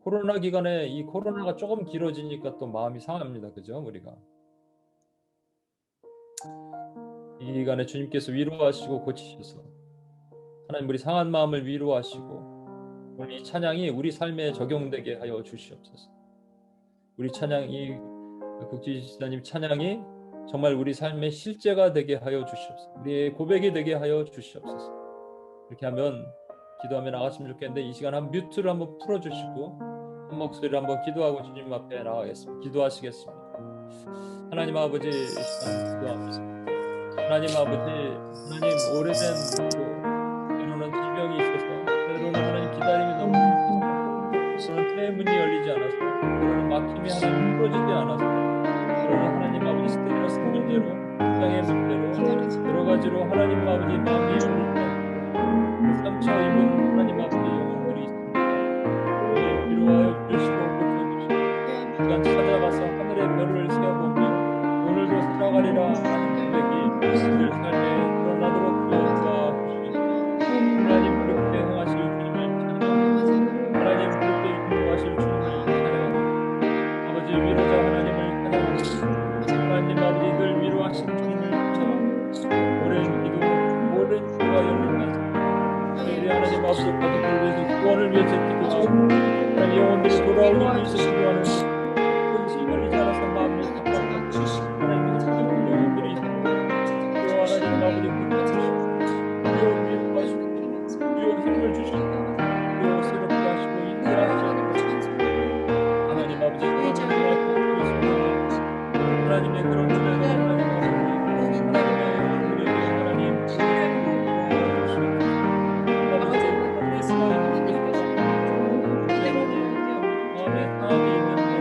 코로나 기간에 이 코로나가 조금 길어지니까 또 마음이 상합니다. 그죠? 우리가 이 기간에 주님께서 위로하시고 고치셔서 하나님 우리 상한 마음을 위로하시고 오늘 이 찬양이 우리 삶에 적용되게 하여 주시옵소서. 우리 찬양이 국지지사님 찬양이 정말 우리 삶의 실제가 되게 하여 주시옵소서. 우리의 고백이 되게 하여 주시옵소서. 이렇게 하면 기도하며 나갔으면 좋겠는데 이 시간 한 뮤트를 한번 풀어주시고 한 목소리를 한번 기도하고 주님 앞에 나가겠습니다. 기도하시겠습니다. 하나님 아버지, 이 시간 기도합니다. 하나님 아버지, 하나님 오래된 때로는 질병이 있어서 때로는 하나님 기다림이 너무 힘들어서 때로는 태의 문이 열리지 않아서 때로는 막힘이 하나님 풀어지지 않아서 때로는 하나님 아버지 스트레스 문제로 건강의 문제로 여러 가지로 하나님 아버지 마음이 열릴 때 상처 입은 하나님 아버지 영혼들이 있습니다. 위로하여 주시고 고쳐주시고 시간 찾아가서 하늘의 별을 세어보며 오늘도 살아가리라 하는 고백이 우리들 삶에 드러나도록 도와주시옵소서. 하나님 그렇게 행하실 주님을 찬양합니다. 하나님 그렇게 인도하실 주님을 찬양합니다. 아버지 위로자 하나님을 찬양합니다. 하나님 아버지 늘 위로하신 주님을 찬양합니다. 오랜 기도가 열린다. 우리 하나님 아버지 가족을 위해서 구원을 위해서 기도하고 하나님 영혼들이 돌아오기 위해서 기도하는 근심 열리지 않아서 마음을 답답하고 하나님의 작은 영혼들이 있습니다. 하나님 아버지 구원해주시고 위로 위로하시고 위로 힘을 주시고 위로 새롭게 하시고 인도하시고 하나님 아버지 그런 하나님의 그런 주례로 하나님 아버지 하나님의 우리에게 하나님 마음에 상함이 있는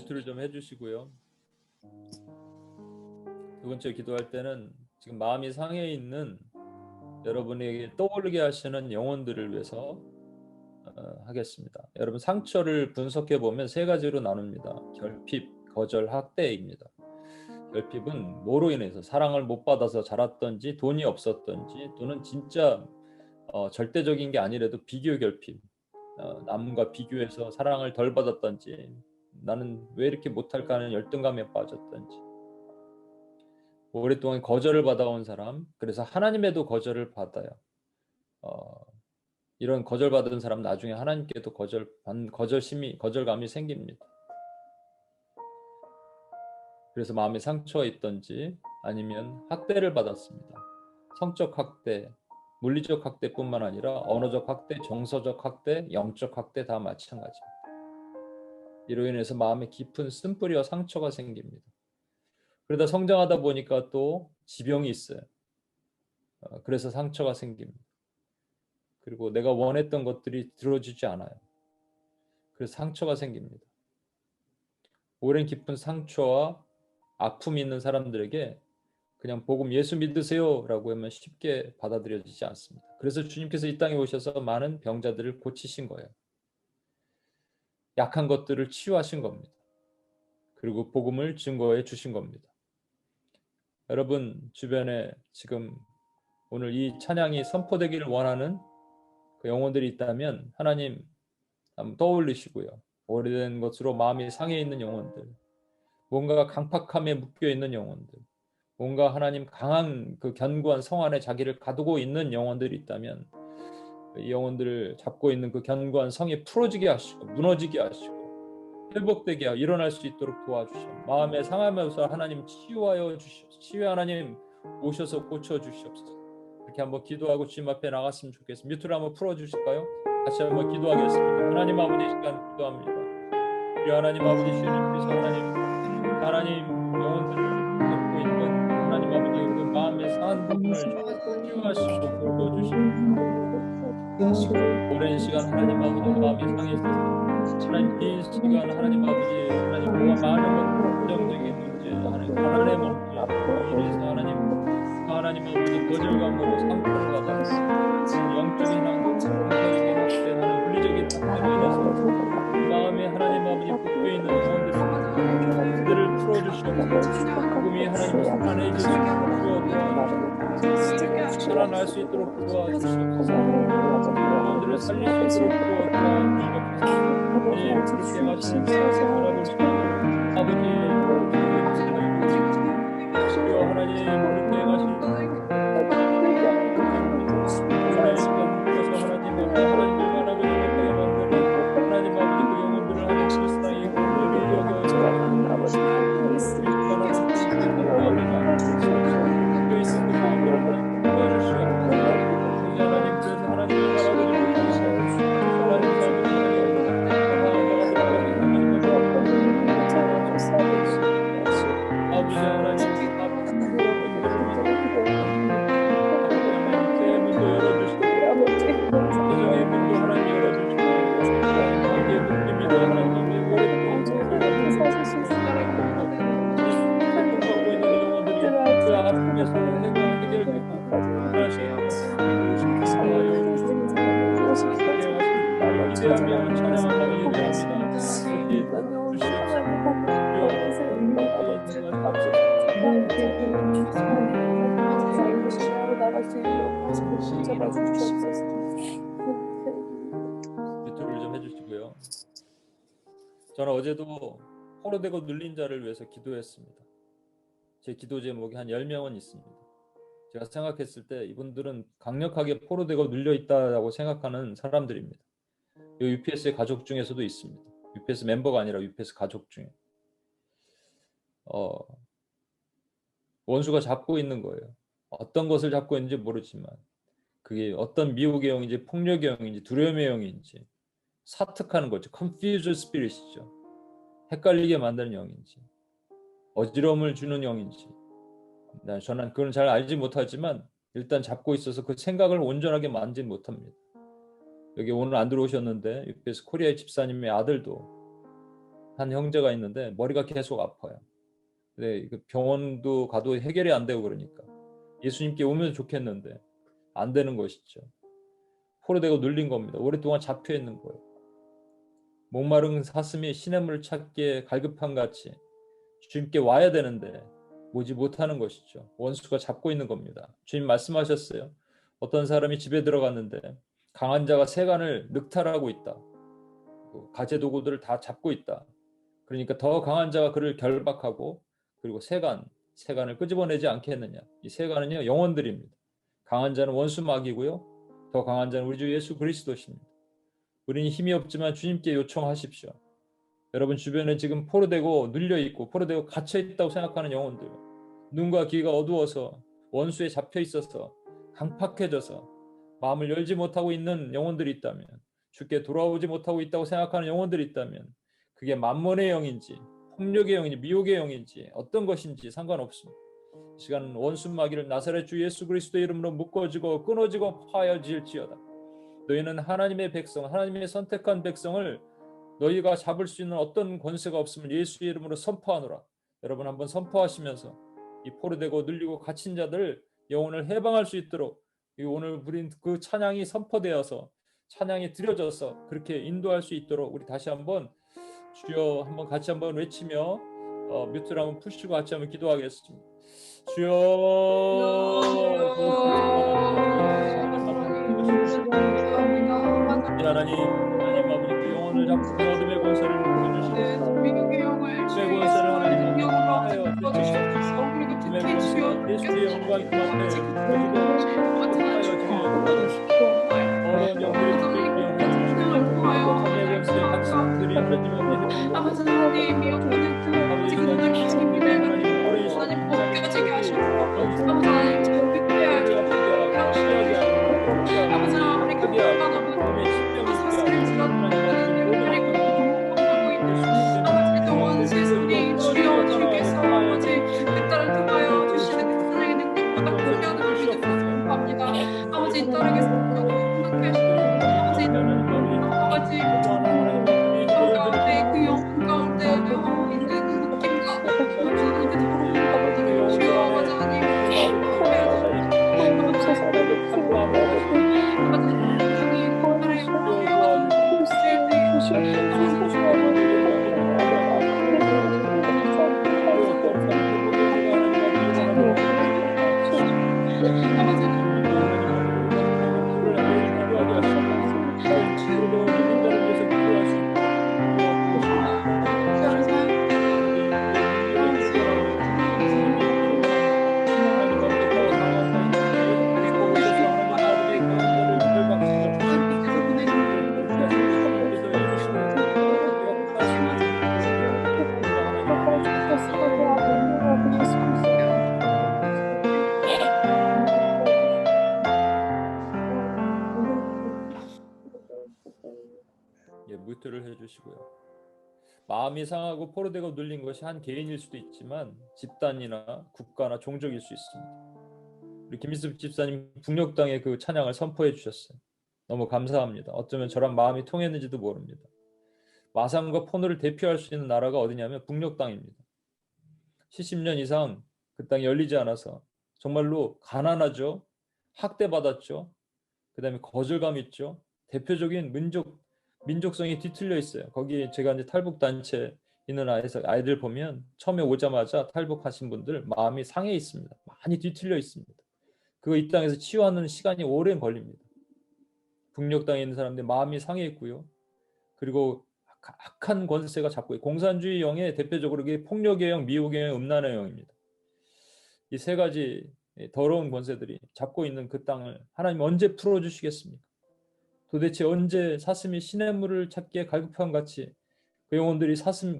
뮤트를 좀 해주시고요. 두 번째 기도할 때는 지금 마음이 상해 있는 여러분에게 떠오르게 하시는 영혼들을 위해서 하겠습니다. 여러분 상처를 분석해 보면 세 가지로 나눕니다. 결핍, 거절, 학대입니다. 결핍은 뭐로 인해서 사랑을 못 받아서 자랐던지 돈이 없었던지 또는 진짜 절대적인 게 아니라도 비교 결핍, 남과 비교해서 사랑을 덜 받았던지 나는 왜 이렇게 못할까 하는 열등감에 빠졌던지 오랫동안 거절을 받아온 사람, 그래서 하나님에도 거절을 받아요. 이런 거절받은 사람 나중에 하나님께도 거절감이 생깁니다. 그래서 마음에 상처가 있던지 아니면 학대를 받았습니다. 성적 학대, 물리적 학대뿐만 아니라 언어적 학대, 정서적 학대, 영적 학대 다 마찬가지입니다. 이로 인해서 마음에 깊은 쓴뿌리와 상처가 생깁니다. 그러다 성장하다 보니까 또 지병이 있어요. 그래서 상처가 생깁니다. 그리고 내가 원했던 것들이 들어주지 않아요. 그래서 상처가 생깁니다. 오랜 깊은 상처와 아픔이 있는 사람들에게 그냥 복음 예수 믿으세요 라고 하면 쉽게 받아들여지지 않습니다. 그래서 주님께서 이 땅에 오셔서 많은 병자들을 고치신 거예요. 약한 것들을 치유하신 겁니다. 그리고 복음을 증거해 주신 겁니다. 여러분 주변에 지금 오늘 이 찬양이 선포되기를 원하는 그 영혼들이 있다면 하나님 한번 떠올리시고요. 오래된 것으로 마음이 상해 있는 영혼들, 뭔가 강팍함에 묶여 있는 영혼들, 뭔가 하나님 강한 그 견고한 성 안에 자기를 가두고 있는 영혼들이 있다면 이 영혼들을 잡고 있는 그 견고한 성이 풀어지게 하시고 무너지게 하시고 회복되게 하고 일어날 수 있도록 도와주시오. 마음에 상하면서 하나님 치유하여 주시옵소서. 치유 하나님 오셔서 고쳐주시옵소서. 이렇게 한번 기도하고 주님 앞에 나갔으면 좋겠습니다. 뮤트를 한번 풀어주실까요? 같이 한번 기도하겠습니다. 하나님 아버지 시간 기도합니다. 우리 하나님 아버지 주님께서 하나님 영혼들을 갖고 있는 하나님 아버지 그 마음의 상한 부분을 치유하시고 긁어주시고 오랜 시간 하나님 아버지 마음이 상해 있어서 하나님 긴 시간 하나님 아버지 하나님 뭐가 많은 긍정적인 문제 하나님의 문제 이래서 하나님 아버지 거절감으로 상처를 받았습니다. 영적인 영적인 학대하는 물리적인 학대로 인해서 마음에 하나님 아버지 묶여 있는 영혼들을 풀어주시옵소서. 복음이 하나님의 안에 주시옵소서. 살아날 수 있도록 도와주시옵소서. 영혼들을 살릴 수 있도록 도와주시옵소서. 하나님 그렇게 하시는 바라보시고 아버지 주여 하나님 그렇게 하시는 유튜브를 좀 해주시고요. 저는 어제도 포로되고 눌린 자를 위해서 기도했습니다. 제 기도 제목이 한 10명은 있습니다. 제가 생각했을 때 이분들은 강력하게 포로되고 눌려있다고 생각하는 사람들입니다. 이 UPS의 가족 중에서도 있습니다. UPS 멤버가 아니라 UPS 가족 중에. 원수가 잡고 있는 거예요. 어떤 것을 잡고 있는지 모르지만 그게 어떤 미혹의 영인지 폭력의 영인지 두려움의 영인지 사특하는 거죠. Confused spirit이죠. 헷갈리게 만드는 영인지 어지러움을 주는 영인지 저는 그건 잘 알지 못하지만 일단 잡고 있어서 그 생각을 온전하게 만지지 못합니다. 여기 오늘 안 들어오셨는데 UPS 코리아의 집사님의 아들도 한 형제가 있는데 머리가 계속 아파요. 근데 그 병원도 가도 해결이 안 되고 그러니까 예수님께 오면 좋겠는데 안 되는 것이죠. 포로되고 눌린 겁니다. 오랫동안 잡혀 있는 거예요. 목마른 사슴이 시냇물을 찾기에 갈급한 같이 주님께 와야 되는데 오지 못하는 것이죠. 원수가 잡고 있는 겁니다. 주님 말씀하셨어요. 어떤 사람이 집에 들어갔는데 강한 자가 세간을 늑탈하고 있다. 가재 도구들을 다 잡고 있다. 그러니까 더 강한 자가 그를 결박하고 그리고 세간을 끄집어내지 않겠느냐. 이 세간은요 영혼들입니다. 강한 자는 원수 마귀고요. 더 강한 자는 우리 주 예수 그리스도십니다. 우리는 힘이 없지만 주님께 요청하십시오. 여러분 주변에 지금 포로되고 눌려있고 포로되고 갇혀있다고 생각하는 영혼들, 눈과 귀가 어두워서 원수에 잡혀있어서 강팍해져서 마음을 열지 못하고 있는 영혼들이 있다면, 주께 돌아오지 못하고 있다고 생각하는 영혼들이 있다면 그게 만몬의 영인지 폭력의 영인지 미혹의 영인지 어떤 것인지 상관없습니다. 이 시간 원수 마귀를 나사렛 주 예수 그리스도의 이름으로 묶어지고 끊어지고 파여질지어다. 너희는 하나님의 백성, 하나님의 선택한 백성을 너희가 잡을 수 있는 어떤 권세가 없음을 예수의 이름으로 선포하노라. 여러분 한번 선포하시면서 이 포로되고 눌리고 갇힌 자들 영혼을 해방할 수 있도록 오늘 부린 그 찬양이 선포되어서 찬양이 드려져서 그렇게 인도할 수 있도록 우리 다시 한번 주여 한번 같이 한번 외치며 뮤트를 한번 푸시고 같이 한번 기도하겠습니다. 주여 하나님 아버지 그 영혼을 잡고 그 어둠의 권세를 주시옵소서. 미국의 영을 어둠의 권세를 하나님 영으로 주시옵소서. 그리고 특히 주여 예수의 영광이 그 앞에 어려운 영들이 아버지 하나님 영혼을 지금 눈을 하나님 벗겨지게 하시고 아버지 하나님 저 그때 아버지 하나님 교회가 너무 사슬을 지었다는 그리고 공부하고 있는 아버지 또 원수의 손이 주여 주께서 아버지 그 딸을 통하여 주시는 그 사랑의 능력보다 공개하는 믿음으로 선포합니다. 아버지 이 딸에게 선포하게 하시고 아버지 가운데 그 영혼 가운데 있는 느낌과 주님께 더러운 주여 아버지 하나님 뮤트를 해주시고요. 마음이 상하고 포로되고 눌린 것이 한 개인일 수도 있지만 집단이나 국가나 종족일 수 있습니다. 우리 김희습 집사님 북녘땅의 그 찬양을 선포해 주셨어요. 너무 감사합니다. 어쩌면 저랑 마음이 통했는지도 모릅니다. 마상과 포로를 대표할 수 있는 나라가 어디냐면 북녘땅입니다. 70년 이상 그 땅이 열리지 않아서 정말로 가난하죠. 학대받았죠. 그 다음에 거절감 있죠. 대표적인 민족성이 뒤틀려 있어요. 거기에 제가 이제 탈북 단체 있는 아이들 보면 처음에 오자마자 탈북하신 분들 마음이 상해 있습니다. 많이 뒤틀려 있습니다. 그거 이 땅에서 치유하는 시간이 오래 걸립니다. 북녘 땅에 있는 사람들 마음이 상해 있고요. 그리고 악한 권세가 잡고 공산주의 영의 대표적으로 이게 폭력의 영, 미혹의 영, 음란의 영입니다. 이 세 가지 더러운 권세들이 잡고 있는 그 땅을 하나님 언제 풀어주시겠습니까? 도대체 언제 사슴이 시냇물을 찾기에 갈급한 같이 그 영혼들이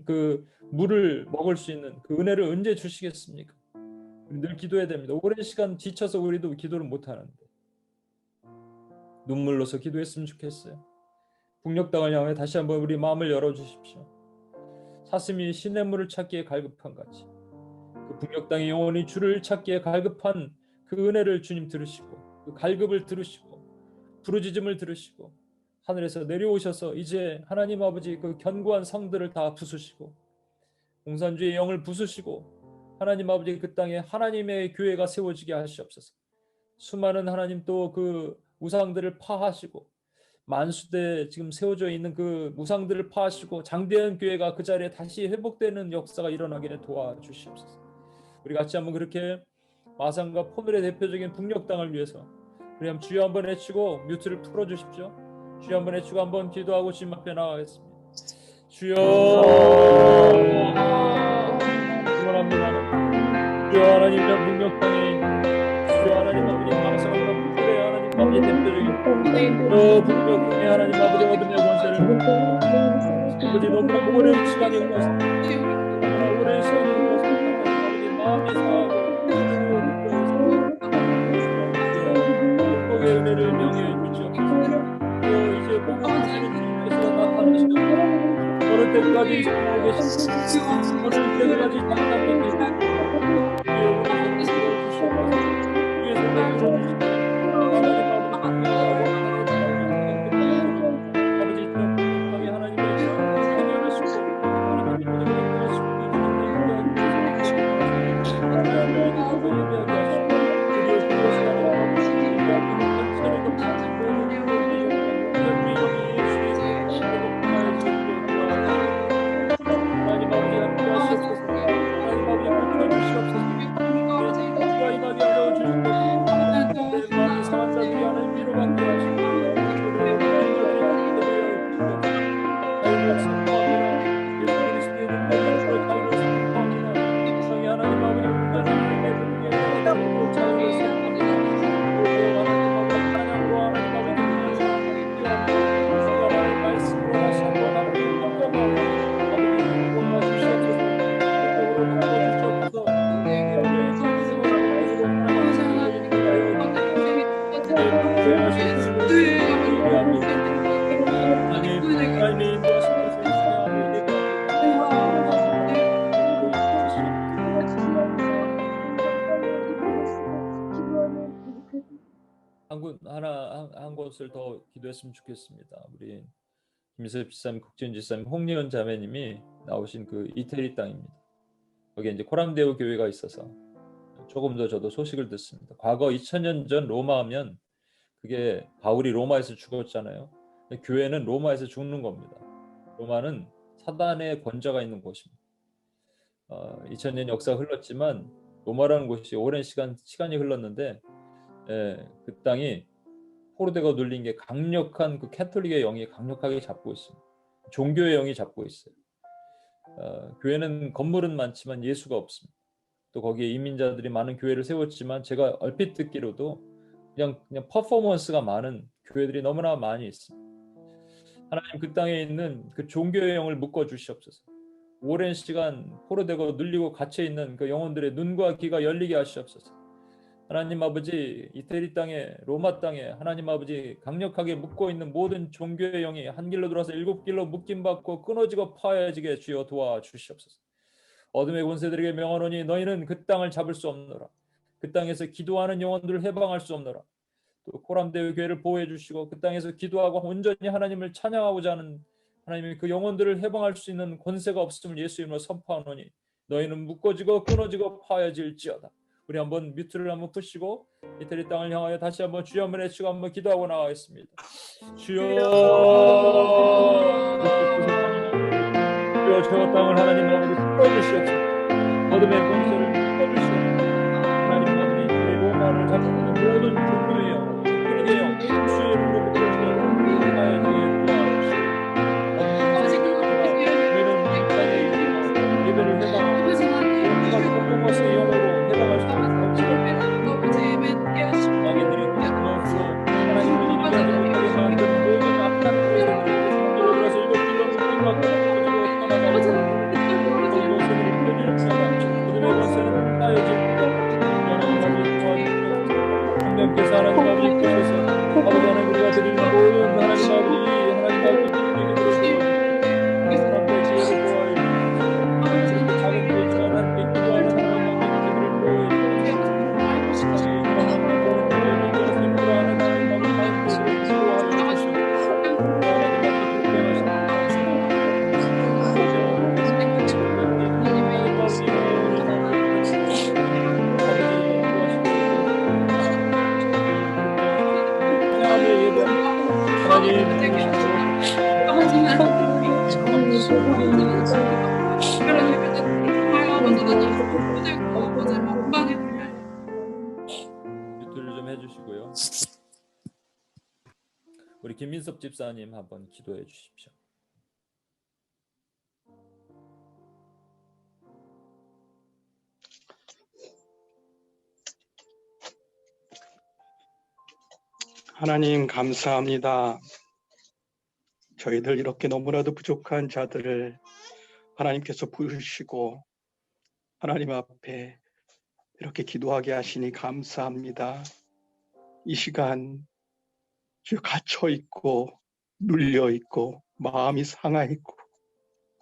그 물을 먹을 수 있는 그 은혜를 언제 주시겠습니까? 우리 늘 기도해야 됩니다. 오랜 시간 지쳐서 우리도 기도를 못하는데 눈물로서 기도했으면 좋겠어요. 북녘 땅을 향해 다시 한번 우리 마음을 열어주십시오. 사슴이 시냇물을 찾기에 갈급한 같이 그 북녘 땅의 영혼이 주를 찾기에 갈급한 그 은혜를 주님 들으시고 그 갈급을 들으시고 부르짖음을 들으시고 하늘에서 내려오셔서 이제 하나님 아버지 그 견고한 성들을 다 부수시고 공산주의 영을 부수시고 하나님 아버지 그 땅에 하나님의 교회가 세워지게 하시옵소서. 수많은 하나님 또 그 우상들을 파하시고 만수대 지금 세워져 있는 그 우상들을 파하시고 장대한 교회가 그 자리에 다시 회복되는 역사가 일어나게 도와주시옵소서. 우리 같이 한번 그렇게 마산과 포늘의 대표적인 북녘 땅을 위해서 우리 한번 주여 한번 외치고 뮤트를 풀어주십시오. 주여 한번 외치고 한번 기도하고 주님 앞에 나가겠습니다. 주여 기원합니다. 주여 하나님 저 북녘 땅에 있는 주여 하나님 아버지 마산과 포늘의 하나님 아버지 대표적인 저 북녘 땅에 하나님 아버지 어둠의 권세를 아버지 너무나 오랜 시간이 흘러서 너무나 오랜 시간이 흘러서 아버지 마음이 상하고 복의 은혜를 명예해 주시옵소서. 이제 복음 주시는 주님께서 나타나시옵소서. 어느 때까지 살아오고 계십니까? 어느 때까지 장담된 계십니까? 한 곳을 더 기도했으면 좋겠습니다. 우리 김세엽 지사님, 국진 지사님, 홍리원 자매님이 나오신 그 이태리 땅입니다. 거기에 이제 코람데오 교회가 있어서 조금 더 저도 소식을 듣습니다. 과거 2000년 전 로마하면 그게 바울이 로마에서 죽었잖아요. 교회는 로마에서 죽는 겁니다. 로마는 사단의 권좌가 있는 곳입니다. 2000년 역사가 흘렀지만 로마라는 곳이 오랜 시간이 흘렀는데 그 땅이 포로되고 눌린 게 강력한 그 캐톨릭의 영이 강력하게 잡고 있습니다. 종교의 영이 잡고 있어요. 교회는 건물은 많지만 예수가 없습니다. 또 거기에 이민자들이 많은 교회를 세웠지만 제가 얼핏 듣기로도 그냥 퍼포먼스가 많은 교회들이 너무나 많이 있습니다. 하나님 그 땅에 있는 그 종교의 영을 묶어 주시옵소서. 오랜 시간 포로되고 눌리고 갇혀 있는 그 영혼들의 눈과 귀가 열리게 하시옵소서. 하나님 아버지 이태리 땅에 로마 땅에 하나님 아버지 강력하게 묶고 있는 모든 종교의 영이 한 길로 들어와서 7길로 묶임받고 끊어지고 파여지게 주여 도와주시옵소서. 어둠의 권세들에게 명하노니 너희는 그 땅을 잡을 수 없노라. 그 땅에서 기도하는 영혼들을 해방할 수 없노라. 또 코람데오 교회를 보호해 주시고 그 땅에서 기도하고 온전히 하나님을 찬양하고자 하는 하나님의 그 영혼들을 해방할 수 있는 권세가 없음을 예수 이름으로 선포하노니 너희는 묶어지고 끊어지고 파여질지어다. 우리 한번 뮤트를 한번 푸시고 이태리 땅을 향하여 다시 한번 주여 한번 외치고 한번 기도하고 나가겠습니다. 주여 저 땅을 하나님 아버지 풀어주시옵소서. 어둠의 권세를 풀어주시옵소서. 하나님 아버지 우리 로마를 잡고 있는 모든 종교의 영, 그리게 영, 주의 이름으로 풀어주시옵소서. 하나님의 도와주시옵소서. 우리는 이 땅에 예배를 해방하고 모든 것의 영으로 해방할 수 있는 왕의 드리고 하나님을 이기지 못하게 만드는 모든 악한 뮤트를 좀 해주시고요. 우리 김민섭 집사님 한번 기도해 주십시오. 하나님 감사합니다. 저희들 이렇게 너무나도 부족한 자들을 하나님께서 부르시고 하나님 앞에 이렇게 기도하게 하시니 감사합니다. 이 시간 갇혀 있고 눌려 있고 마음이 상하 있고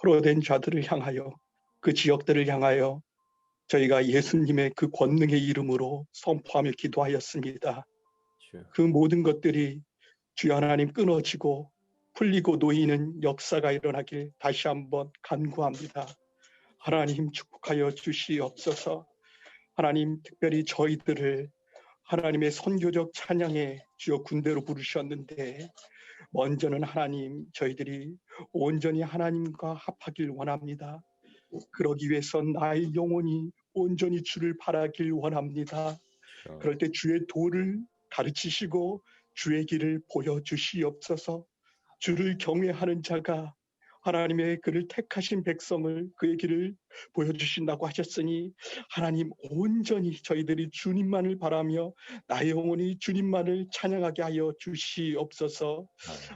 포로된 자들을 향하여 그 지역들을 향하여 저희가 예수님의 그 권능의 이름으로 선포하며 기도하였습니다. 그 모든 것들이 주여 하나님 끊어지고 풀리고 놓이는 역사가 일어나길 다시 한번 간구합니다. 하나님 축복하여 주시옵소서. 하나님 특별히 저희들을 하나님의 선교적 찬양에 주여 군대로 부르셨는데 먼저는 하나님 저희들이 온전히 하나님과 합하길 원합니다. 그러기 위해서 나의 영혼이 온전히 주를 바라길 원합니다. 그럴 때 주의 도를 가르치시고 주의 길을 보여주시옵소서. 주를 경외하는 자가 하나님의 그를 택하신 백성을 그의 길을 보여주신다고 하셨으니 하나님 온전히 저희들이 주님만을 바라며 나의 영혼이 주님만을 찬양하게 하여 주시옵소서.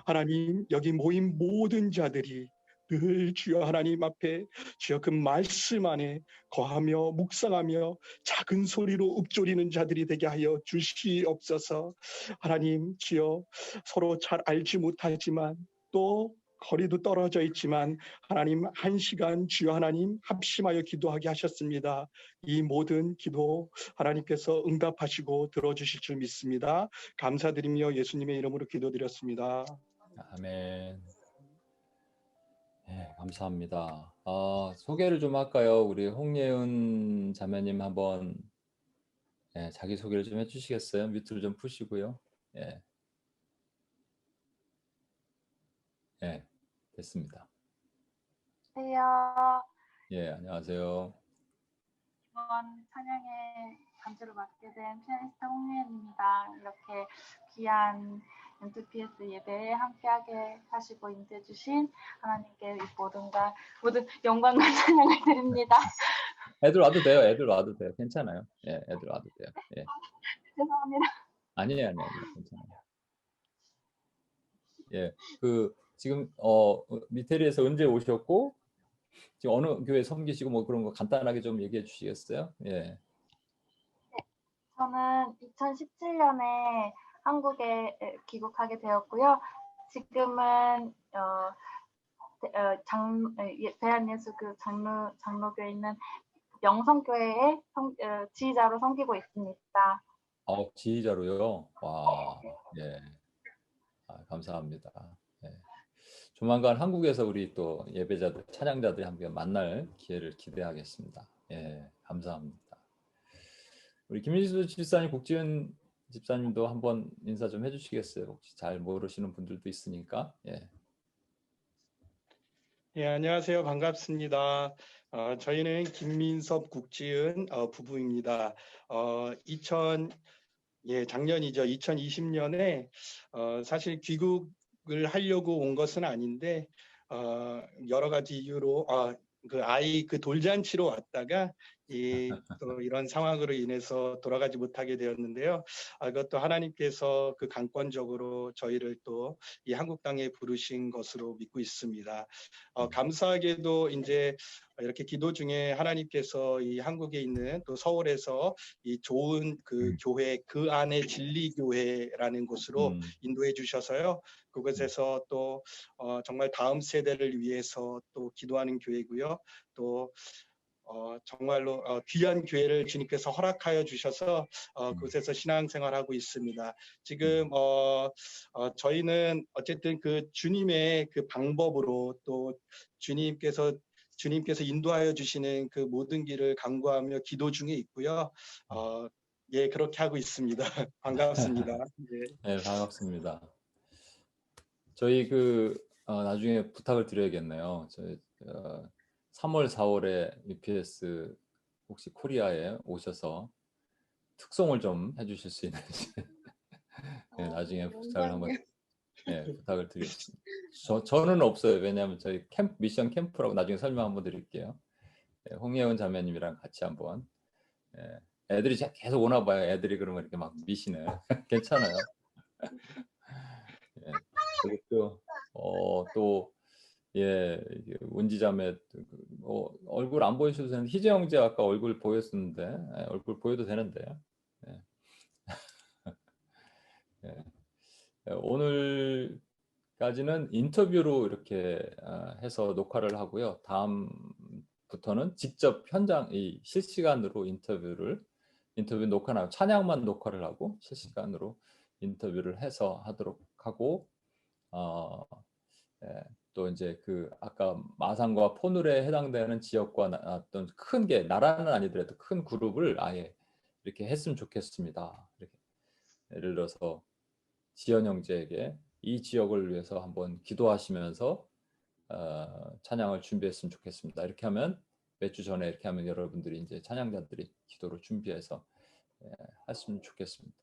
하나님 여기 모인 모든 자들이 늘 주여 하나님 앞에 주여 그 말씀 안에 거하며 묵상하며 작은 소리로 읊조리는 자들이 되게 하여 주시옵소서. 하나님 주여 서로 잘 알지 못하지만 또 거리도 떨어져 있지만 하나님 한 시간 주여 하나님 합심하여 기도하게 하셨습니다. 이 모든 기도 하나님께서 응답하시고 들어주실 줄 믿습니다. 감사드리며 예수님의 이름으로 기도드렸습니다. 아멘. 네, 감사합니다. 소개를 좀 할까요? 우리 홍예은 자매님 한번 자기 소개를 좀 해주시겠어요? 뮤트를 좀 푸시고요. 됐습니다. 안녕하세요. 안녕하세요. 이번 찬양에 간주를 맡게 된 피아니스트 홍예은입니다. 이렇게 귀한 M2PS 예배에 함께하게 하시고 인도해주신 하나님께 모든 영광과 찬양을 드립니다. 애들 와도 돼요. 애들 와도 돼요. 괜찮아요. 애들 와도 돼요. 죄송합니다. 아니에요. 괜찮아요. 지금 미테리에서 언제 오셨고 지금 어느 교회 섬기시고 뭐 그런 거 간단하게 좀 얘기해 주시겠어요? 저는 2017년에 한국에 귀국하게 되었고요. 지금은 대한예수교 장로교에 있는 명성교회의 지휘자로 섬기고 있습니다. 지휘자로요? 와, 감사합니다. 조만간 한국에서 우리 또 예배자들, 찬양자들이 함께 만날 기회를 기대하겠습니다. 감사합니다. 우리 김민수 집사님, 국지은 집사님도 한번 인사 좀 해주시겠어요? 혹시 잘 모르시는 분들도 있으니까. 안녕하세요. 반갑습니다. 저희는 김민섭, 국지은 부부입니다. 작년이죠. 2020년에 사실 귀국을 하려고 온 것은 아닌데 여러 가지 이유로 그 아이 그 돌잔치로 왔다가 또 이런 상황으로 인해서 돌아가지 못하게 되었는데요. 그것도 하나님께서 그 강권적으로 저희를 또 이 한국 땅에 부르신 것으로 믿고 있습니다. 감사하게도 이제 이렇게 기도 중에 하나님께서 이 한국에 있는 또 서울에서 이 좋은 그 교회 그 안에 진리교회라는 곳으로 인도해 주셔서요. 그곳에서 또 정말 다음 세대를 위해서 또 기도하는 교회고요. 또 정말로 귀한 교회를 주님께서 허락하여 주셔서 그곳에서 신앙생활하고 있습니다. 지금 저희는 어쨌든 그 주님의 그 방법으로 또 주님께서 인도하여 주시는 그 모든 길을 간구하며 기도 중에 있고요. 그렇게 하고 있습니다. 반갑습니다. 반갑습니다. 저희 그 나중에 부탁을 드려야겠네요. 저희 3월, 4월에 UPS 혹시 코리아에 오셔서 특송을 좀 해주실 수 있는지 네, 나중에 부탁을 한번 부탁을 드리겠습니다. 저는 없어요. 왜냐하면 저희 미션 캠프라고 나중에 설명 한번 드릴게요. 홍예은 자매님이랑 같이 한번 애들이 계속 오나 봐요. 애들이 그러면 이렇게 막 미시네. 괜찮아요. 그리고 또 운지 자매 얼굴 안 보여주셔도 되는데 희재 형제 아까 얼굴 보였었는데 얼굴 보여도 되는데요. 오늘까지는 인터뷰로 이렇게 해서 녹화를 하고요. 다음부터는 직접 현장 실시간으로 인터뷰 녹화나 찬양만 녹화를 하고 실시간으로 인터뷰를 해서 하도록 하고 또 이제 그 아까 마산과 포눌에 해당되는 지역과 어떤 큰 게 나라는 아니더라도 큰 그룹을 아예 이렇게 했으면 좋겠습니다. 이렇게 예를 들어서 지연 형제에게 이 지역을 위해서 한번 기도하시면서 찬양을 준비했으면 좋겠습니다. 이렇게 하면 몇 주 전에 이렇게 하면 여러분들이 이제 찬양자들이 기도를 준비해서 했으면 좋겠습니다.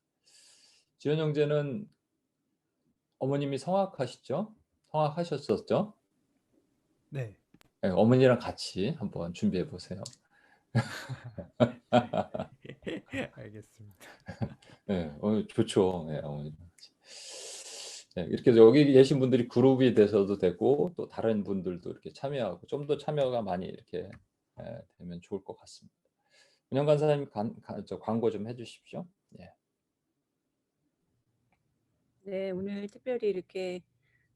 지연 형제는 어머님이 성악하시죠? 성악하셨었죠? 네. 어머니랑 같이 한번 준비해 보세요. 알겠습니다. 좋죠. 어머니랑 같이. 이렇게 여기 계신 분들이 그룹이 돼서도 되고 또 다른 분들도 이렇게 참여하고 좀 더 참여가 많이 이렇게 되면 좋을 것 같습니다. 은영 간사님 광고 좀 해주십시오. 네, 오늘 특별히 이렇게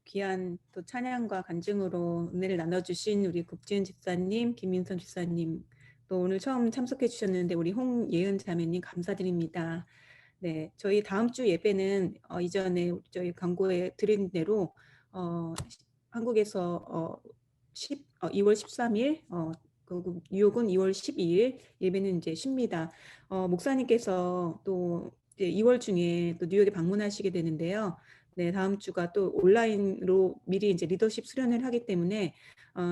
귀한 또 찬양과 간증으로 은혜를 나눠주신 우리 국지은 집사님, 김민선 집사님, 또 오늘 처음 참석해 주셨는데 우리 홍예은 자매님 감사드립니다. 네, 저희 다음 주 예배는 이전에 저희 광고에 드린 대로 한국에서 2월 13일, 그리고 뉴욕은 2월 12일 예배는 이제 쉽니다. 목사님께서 또 이제 2월 중에 또 뉴욕에 방문하시게 되는데요. 네, 다음 주가 또 온라인으로 미리 이제 리더십 수련을 하기 때문에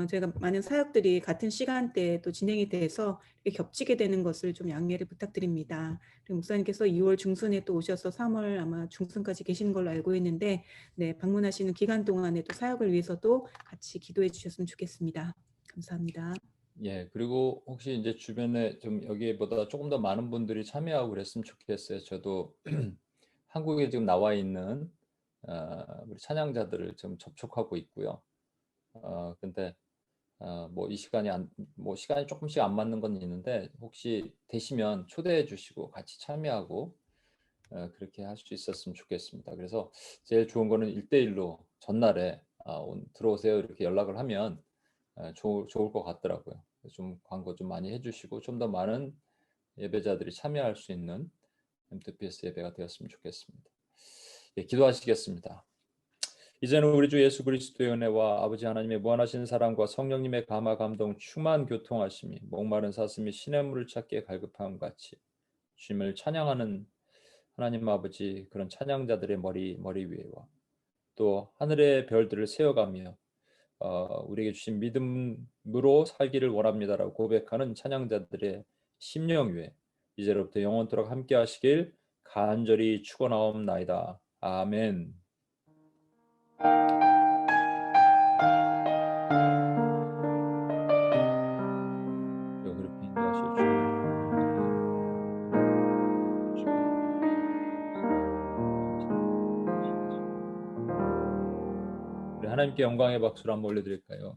저희가 많은 사역들이 같은 시간대에 또 진행이 돼서 이렇게 겹치게 되는 것을 좀 양해를 부탁드립니다. 그리고 목사님께서 2월 중순에 또 오셔서 3월 아마 중순까지 계시는 걸로 알고 있는데, 네, 방문하시는 기간 동안에 또 사역을 위해서도 같이 기도해 주셨으면 좋겠습니다. 감사합니다. 그리고 혹시 이제 주변에 좀 여기보다 조금 더 많은 분들이 참여하고 그랬으면 좋겠어요. 저도 한국에 지금 나와 있는 우리 찬양자들을 좀 접촉하고 있고요. 근데 뭐 이 시간이 시간이 조금씩 안 맞는 건 있는데 혹시 되시면 초대해 주시고 같이 참여하고 그렇게 할 수 있었으면 좋겠습니다. 그래서 제일 좋은 거는 1대1로 전날에 들어오세요 이렇게 연락을 하면 좋을 것 같더라고요. 좀 광고 좀 많이 해주시고 좀 더 많은 예배자들이 참여할 수 있는 MTPS 예배가 되었으면 좋겠습니다. 기도하시겠습니다. 이제는 우리 주 예수 그리스도의 은혜와 아버지 하나님의 무한하신 사랑과 성령님의 감화 감동 충만 교통하심이 목마른 사슴이 시냇물을 찾기에 갈급함 같이 주님을 찬양하는 하나님 아버지 그런 찬양자들의 머리 위에와 또 하늘의 별들을 세어가며 우리에게 주신 믿음으로 살기를 원합니다라고 고백하는 찬양자들의 심령 위에 이제로부터 영원토록 함께 하시길 간절히 축원하옵나이다. 아멘. 우리 하나님께 영광의 박수를 한번 올려드릴까요?